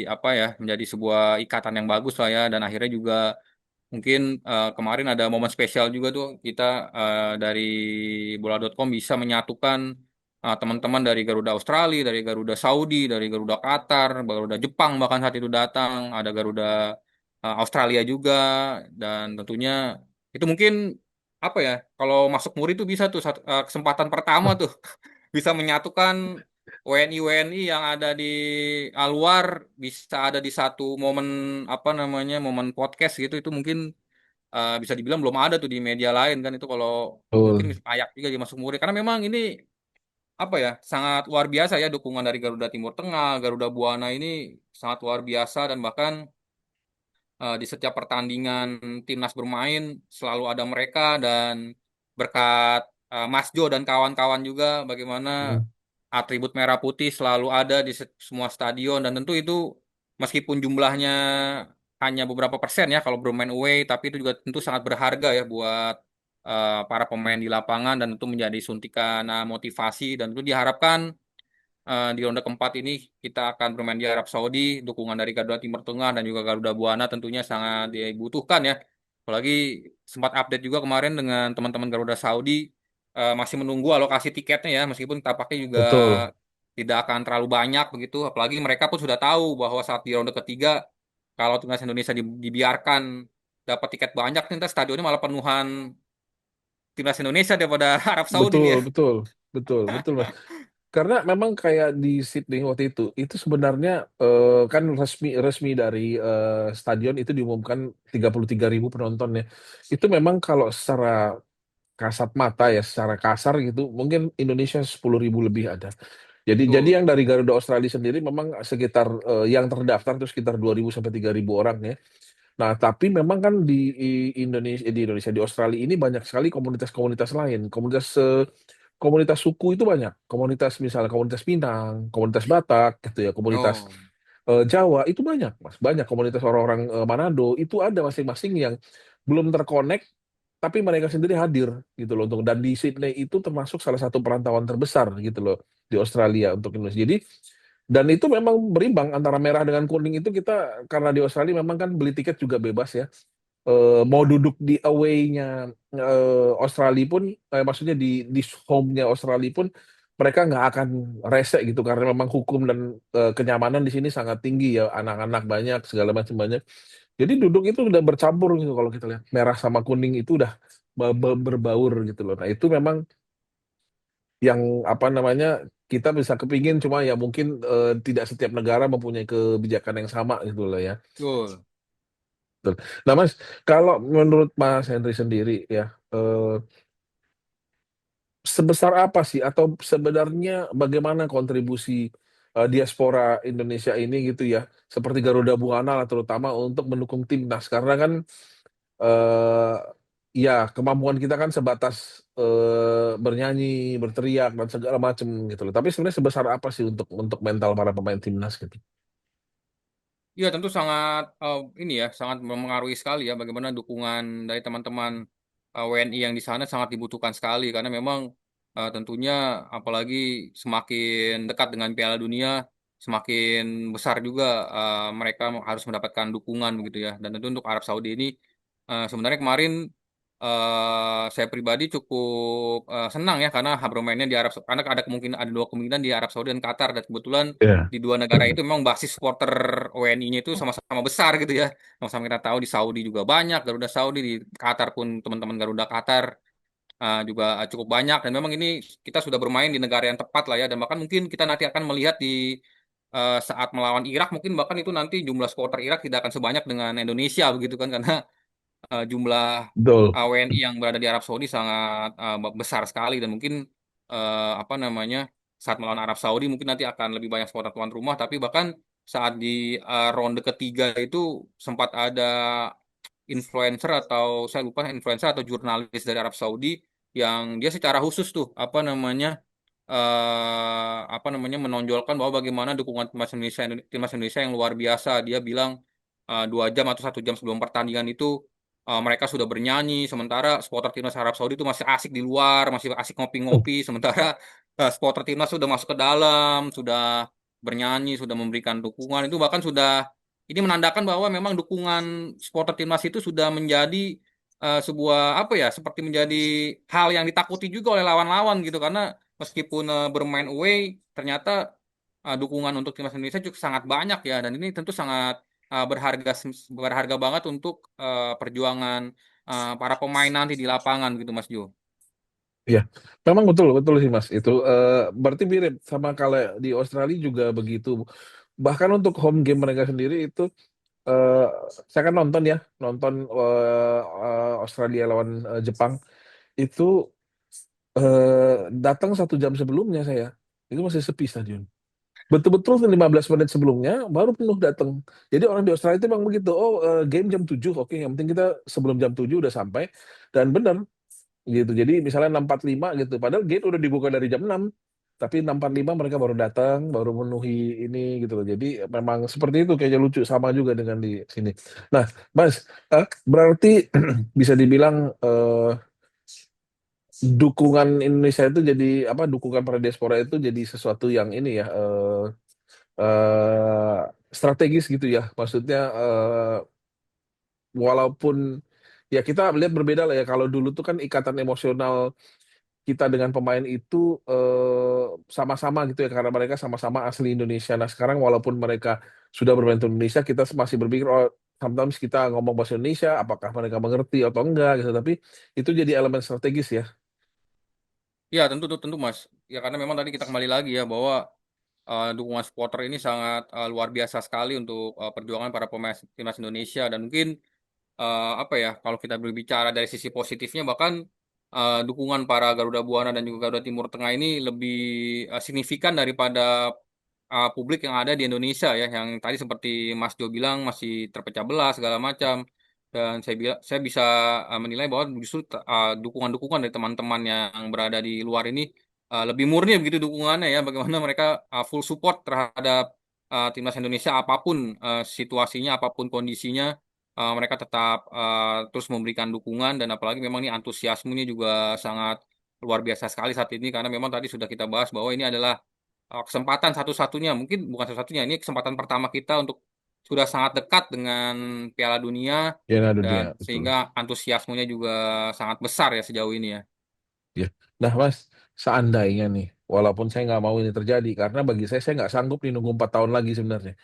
apa ya menjadi sebuah ikatan yang bagus lah ya dan akhirnya juga mungkin kemarin ada momen spesial juga tuh kita dari bola.com bisa menyatukan teman-teman dari Garuda Australia, dari Garuda Saudi, dari Garuda Qatar, Garuda Jepang bahkan saat itu datang, ada Garuda Australia juga dan tentunya itu mungkin apa ya kalau masuk muri itu bisa tuh kesempatan pertama tuh bisa menyatukan WNI yang ada di luar bisa ada di satu momen apa namanya momen podcast gitu itu mungkin bisa dibilang belum ada tuh di media lain kan itu kalau mungkin Betul, layak juga di masuk muri karena memang ini apa ya sangat luar biasa ya dukungan dari Garuda Timur Tengah, Garuda Buana ini sangat luar biasa dan bahkan di setiap pertandingan timnas bermain selalu ada mereka dan berkat Mas Jo dan kawan-kawan juga bagaimana hmm, atribut merah putih selalu ada di semua stadion dan tentu itu meskipun jumlahnya hanya beberapa persen ya kalau bermain away tapi itu juga tentu sangat berharga ya buat para pemain di lapangan dan tentu menjadi suntikan motivasi dan itu diharapkan di ronde keempat ini kita akan bermain di Arab Saudi. Dukungan dari Garuda Timur Tengah dan juga Garuda Buana tentunya sangat dibutuhkan ya. Apalagi sempat update juga kemarin dengan teman-teman Garuda Saudi masih menunggu alokasi tiketnya ya, meskipun tampaknya juga betul, tidak akan terlalu banyak begitu. Apalagi mereka pun sudah tahu bahwa saat di ronde ketiga kalau timnas Indonesia dibiarkan dapat tiket banyak, nanti stadionnya malah penuhan timnas Indonesia daripada Arab Saudi nih betul, ya. betul, betul, betul, Mas. Karena memang kayak di Sydney waktu itu sebenarnya kan resmi resmi dari stadion itu diumumkan 33.000 penontonnya. Itu memang kalau secara kasat mata ya, secara kasar gitu, mungkin Indonesia 10.000 lebih ada. Jadi Betul. yang dari Garuda Australia sendiri memang sekitar yang terdaftar itu sekitar 2.000 sampai 3.000 orang ya. Nah, tapi memang kan di Indonesia di Australia ini banyak sekali komunitas-komunitas lain, komunitas suku itu banyak, komunitas misalnya komunitas Minang, komunitas Batak gitu ya, komunitas Oh, Jawa itu banyak, Mas. Banyak komunitas orang-orang Manado itu ada masing-masing yang belum terkonek tapi mereka sendiri hadir gitu loh untuk dan di Sydney itu termasuk salah satu perantauan terbesar gitu loh di Australia untuk Indonesia. Jadi dan itu memang berimbang antara merah dengan kuning itu kita karena di Australia memang kan beli tiket juga bebas ya. Mau duduk di away-nya Australia pun maksudnya di home-nya Australia pun mereka nggak akan rese gitu karena memang hukum dan kenyamanan di sini sangat tinggi ya anak-anak banyak segala macam banyak. Jadi duduk itu udah bercampur gitu kalau kita lihat merah sama kuning itu udah berbaur gitu loh. Nah itu memang yang apa namanya kita bisa kepingin cuma ya mungkin tidak setiap negara mempunyai kebijakan yang sama gitu loh ya. betul. Betul. Nah Mas, kalau menurut Mas Henry sendiri ya sebesar apa sih atau sebenarnya bagaimana kontribusi diaspora Indonesia ini gitu ya seperti Garuda Buana lah terutama untuk mendukung timnas karena kan eh ya kemampuan kita kan sebatas bernyanyi, berteriak dan segala macam gitu loh. Tapi sebenarnya sebesar apa sih untuk mental para pemain timnas gitu? Iya tentu sangat ini ya sangat mempengaruhi sekali ya bagaimana dukungan dari teman-teman WNI yang di sana sangat dibutuhkan sekali karena memang tentunya apalagi semakin dekat dengan Piala Dunia semakin besar juga mereka harus mendapatkan dukungan begitu ya dan tentu untuk Arab Saudi ini sebenarnya kemarin saya pribadi cukup senang ya karena bermainnya di Arab karena ada dua kemungkinan di Arab Saudi dan Qatar dan kebetulan Ya, di dua negara itu memang basis supporter WNI-nya itu sama-sama besar gitu ya. Sama-sama kita tahu di Saudi juga banyak, Garuda Saudi, di Qatar pun teman-teman Garuda Qatar juga cukup banyak. Dan memang ini kita sudah bermain di negara yang tepat lah ya. Dan bahkan mungkin kita nanti akan melihat di saat melawan Irak, mungkin bahkan itu nanti jumlah supporter Irak tidak akan sebanyak dengan Indonesia begitu kan. Karena jumlah betul. WNI yang berada di Arab Saudi sangat besar sekali. Dan mungkin apa namanya saat melawan Arab Saudi mungkin nanti akan lebih banyak supporter tuan rumah tapi bahkan saat di ronde ketiga itu sempat ada influencer atau saya lupa influencer atau jurnalis dari Arab Saudi yang dia secara khusus tuh apa namanya apa namanya menonjolkan bahwa bagaimana dukungan timnas Indonesia yang luar biasa. Dia bilang 2 jam atau 1 jam sebelum pertandingan itu mereka sudah bernyanyi, sementara supporter timnas Arab Saudi itu masih asik di luar, masih asik ngopi-ngopi, sementara supporter timnas sudah masuk ke dalam, sudah bernyanyi, sudah memberikan dukungan. Itu bahkan sudah ini menandakan bahwa memang dukungan supporter timnas itu sudah menjadi sebuah apa ya, seperti menjadi hal yang ditakuti juga oleh lawan-lawan gitu, karena meskipun bermain away, ternyata dukungan untuk timnas Indonesia juga sangat banyak ya, dan ini tentu sangat berharga banget untuk perjuangan para pemain nanti di lapangan gitu Mas Jo. Iya, memang betul betul sih Mas. Itu berarti mirip sama kalau di Australia juga begitu. Bahkan untuk home game mereka sendiri itu, eh, saya kan nonton ya, nonton Australia lawan Jepang itu, datang 1 jam sebelumnya saya, itu masih sepi stadion. Betul-betul 15 menit sebelumnya baru penuh datang. Jadi orang di Australia itu memang begitu. Oh, game jam 7, oke. Yang penting kita sebelum jam 7 udah sampai. Dan benar gitu. Jadi misalnya 6.45 gitu. Padahal gate udah dibuka dari jam 6. Tapi 6.45 mereka baru datang, baru memenuhi ini gitu loh. Jadi memang seperti itu, kayaknya lucu sama juga dengan di sini. Nah, Mas, berarti bisa dibilang dukungan Indonesia itu jadi apa? Dukungan para diaspora itu jadi sesuatu yang ini ya, strategis gitu ya. Maksudnya walaupun ya kita lihat berbeda lah ya. Kalau dulu tuh kan ikatan emosional kita dengan pemain itu sama-sama gitu ya, karena mereka sama-sama asli Indonesia. Nah sekarang walaupun mereka sudah bermain di Indonesia, kita masih berpikir, oh sometimes kita ngomong bahasa Indonesia, apakah mereka mengerti atau enggak gitu. Tapi itu jadi elemen strategis ya. Ya tentu tentu tentu, Mas. Ya karena memang tadi kita kembali lagi ya bahwa dukungan supporter ini sangat luar biasa sekali untuk perjuangan para pemain timnas Indonesia, dan mungkin apa ya, kalau kita berbicara dari sisi positifnya, bahkan dukungan para Garuda Buana dan juga Garuda Timur Tengah ini lebih signifikan daripada publik yang ada di Indonesia ya, yang tadi seperti Mas Jo bilang masih terpecah belah segala macam. Dan saya bisa menilai bahwa justru dukungan-dukungan dari teman-teman yang berada di luar ini lebih murni begitu dukungannya ya, bagaimana mereka full support terhadap timnas Indonesia apapun situasinya, apapun kondisinya, mereka tetap terus memberikan dukungan. Dan apalagi memang ini antusiasmenya juga sangat luar biasa sekali saat ini, karena memang tadi sudah kita bahas bahwa ini adalah kesempatan satu-satunya, mungkin bukan satu-satunya, ini kesempatan pertama kita untuk sudah sangat dekat dengan Piala Dunia, Ya, nah, dan dunia betul. sehingga antusiasmenya juga sangat besar ya sejauh ini ya. Ya. Nah, Mas, seandainya nih, walaupun saya nggak mau ini terjadi, karena bagi saya nggak sanggup nih nunggu 4 tahun lagi sebenarnya.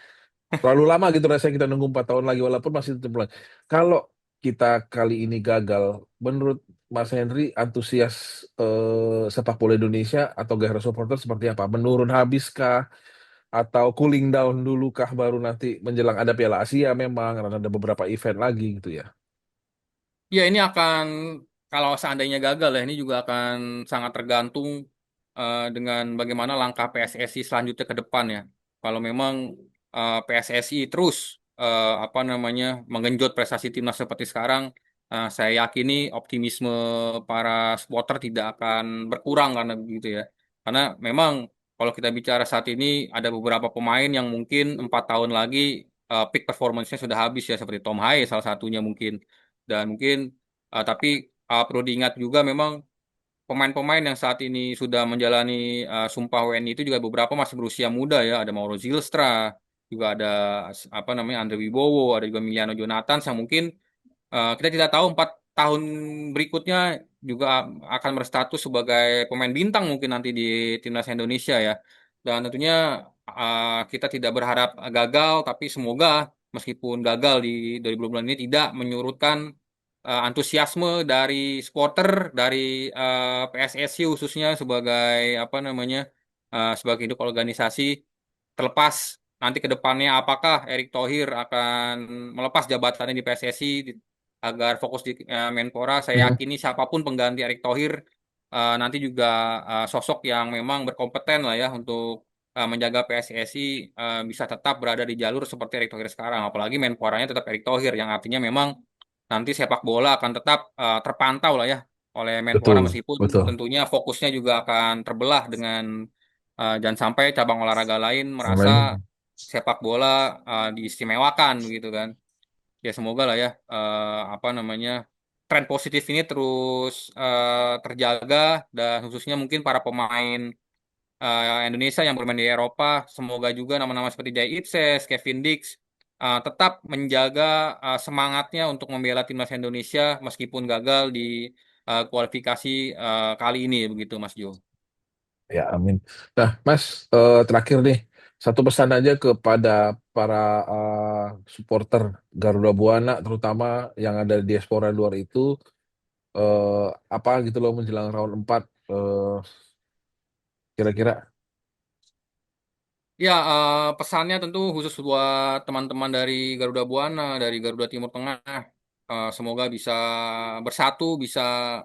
Terlalu lama gitu rasanya kita nunggu 4 tahun lagi, walaupun masih tetap bulan. Kalau kita kali ini gagal, menurut Mas Henry, antusias sepak bola Indonesia atau gairah supporter seperti apa? Menurun habiskah? Atau cooling down dulu kah baru nanti menjelang ada Piala Asia memang, karena ada beberapa event lagi gitu ya. Ya ini akan, kalau seandainya gagal ya, ini juga akan sangat tergantung dengan bagaimana langkah PSSI selanjutnya ke depan ya. Kalau memang PSSI terus apa namanya menggenjot prestasi timnas seperti sekarang, saya yakini optimisme para supporter tidak akan berkurang karena begitu ya. Karena memang kalau kita bicara saat ini ada beberapa pemain yang mungkin 4 tahun lagi peak performance-nya sudah habis ya, seperti Tom Haye salah satunya mungkin. Dan mungkin tapi perlu diingat juga memang pemain-pemain yang saat ini sudah menjalani Sumpah WNI itu juga beberapa masih berusia muda ya. Ada Mauro Zylstra, juga ada apa namanya Andre Wibowo, ada juga Miliano Jonathan yang mungkin kita tidak tahu 4 tahun berikutnya juga akan berstatus sebagai pemain bintang mungkin nanti di timnas Indonesia ya. Dan tentunya kita tidak berharap gagal, tapi semoga meskipun gagal di 2020 ini tidak menyurutkan antusiasme dari supporter, dari PSSI khususnya sebagai apa namanya sebagai induk organisasi, terlepas nanti ke depannya apakah Erick Thohir akan melepas jabatannya di PSSI agar fokus di Menpora. Saya Mhm. yakini siapapun pengganti Erick Thohir nanti juga sosok yang memang berkompeten lah ya untuk menjaga PSSI bisa tetap berada di jalur seperti Erick Thohir sekarang. Apalagi Menporanya tetap Erick Thohir, yang artinya memang nanti sepak bola akan tetap terpantau lah ya oleh Menpora, Betul, meskipun betul. tentunya fokusnya juga akan terbelah dengan jangan sampai cabang olahraga lain Yang merasa lain, sepak bola diistimewakan begitu kan. Ya semoga lah ya apa namanya tren positif ini terus terjaga, dan khususnya mungkin para pemain Indonesia yang bermain di Eropa, semoga juga nama-nama seperti Jay Itzes, Kevin Dix tetap menjaga semangatnya untuk membela timnas Indonesia meskipun gagal di kualifikasi kali ini begitu Mas Jo. ya amin. Nah, Mas, terakhir nih, satu pesan aja kepada para supporter Garuda Buana, terutama yang ada di diaspora luar itu, eh, apa gitu loh menjelang round 4, kira-kira. Ya, pesannya tentu khusus buat teman-teman dari Garuda Buana, dari Garuda Timur Tengah. Semoga bisa bersatu, bisa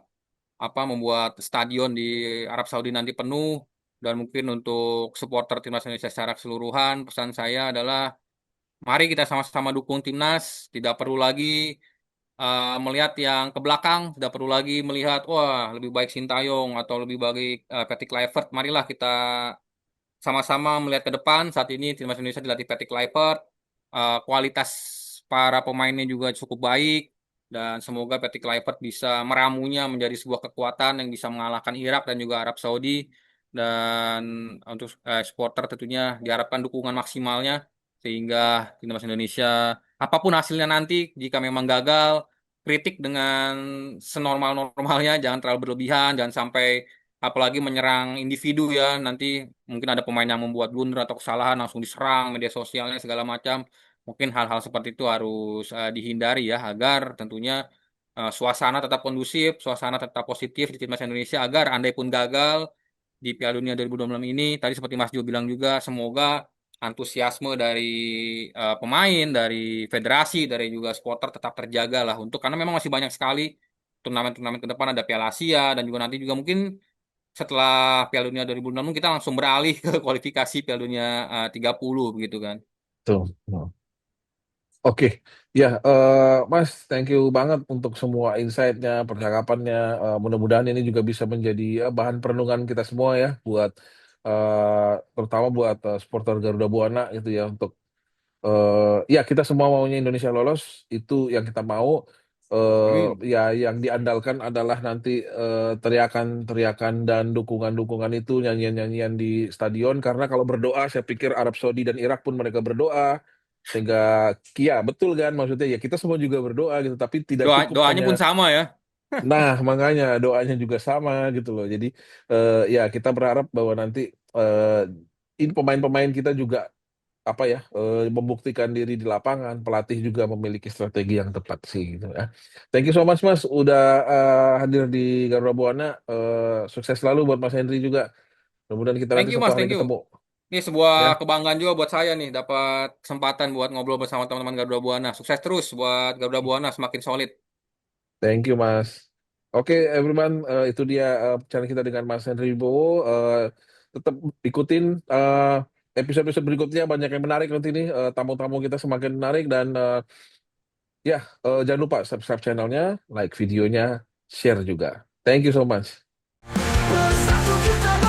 apa membuat stadion di Arab Saudi nanti penuh. Dan mungkin untuk supporter timnas Indonesia secara keseluruhan, pesan saya adalah mari kita sama-sama dukung timnas. Tidak perlu lagi melihat yang ke belakang, tidak perlu lagi melihat wah lebih baik Sintayong atau lebih baik Patrick Kluivert. Marilah kita sama-sama melihat ke depan. Saat ini timnas Indonesia dilatih Patrick Kluivert. Kualitas para pemainnya juga cukup baik, dan semoga Patrick Kluivert bisa meramunya menjadi sebuah kekuatan yang bisa mengalahkan Irak dan juga Arab Saudi. Dan untuk supporter tentunya diharapkan dukungan maksimalnya sehingga timnas Indonesia apapun hasilnya nanti, jika memang gagal, kritik dengan senormal-normalnya, jangan terlalu berlebihan, jangan sampai apalagi menyerang individu ya, nanti mungkin ada pemain yang membuat blunder atau kesalahan langsung diserang media sosialnya segala macam. Mungkin hal-hal seperti itu harus dihindari ya, agar tentunya suasana tetap kondusif, suasana tetap positif di timnas Indonesia, agar andai pun gagal di Piala Dunia 2026 ini, tadi seperti Mas Jo bilang juga, semoga antusiasme dari pemain, dari federasi, dari juga supporter tetap terjaga lah, untuk karena memang masih banyak sekali turnamen-turnamen ke depan, ada Piala Asia dan juga nanti juga mungkin setelah Piala Dunia 2026 kita langsung beralih ke kualifikasi Piala Dunia 30 begitu kan. Tuh. Oke, ya, Mas, thank you banget untuk semua insight-nya, percakapannya. Mudah-mudahan ini juga bisa menjadi bahan perenungan kita semua ya, buat terutama buat supporter Garuda Buana gitu ya, untuk ya kita semua maunya Indonesia lolos, itu yang kita mau. Amin. Ya, yang diandalkan adalah nanti teriakan-teriakan dan dukungan-dukungan itu, nyanyian-nyanyian di stadion. Karena kalau berdoa, saya pikir Arab Saudi dan Irak pun mereka berdoa, sehingga ya betul kan, maksudnya ya kita semua juga berdoa gitu, tapi tidak cukup Doanya hanya. pun sama ya. Nah, makanya doanya juga sama gitu loh. Jadi ya kita berharap bahwa nanti ini pemain-pemain kita juga apa ya, membuktikan diri di lapangan. Pelatih juga memiliki strategi yang tepat sih gitu ya. Thank you so much Mas udah hadir di Garuda Buana. Sukses selalu buat Mas Henry juga. Mudah-mudahan kita Thank nanti you suatu Mas, hari thank you. ketemu Ini sebuah ya. kebanggaan juga buat saya nih, dapat kesempatan buat ngobrol bersama teman-teman Garuda Buana. Sukses terus buat Garuda Buana semakin solid. Thank you Mas. Oke everyone, itu dia channel kita dengan Mas Henry Bowo. Tetap ikutin episode-episode berikutnya, banyak yang menarik nanti nih. Tamu-tamu kita semakin menarik, dan ya, jangan lupa subscribe channelnya, like videonya, share juga. Thank you so much. Bersatu kita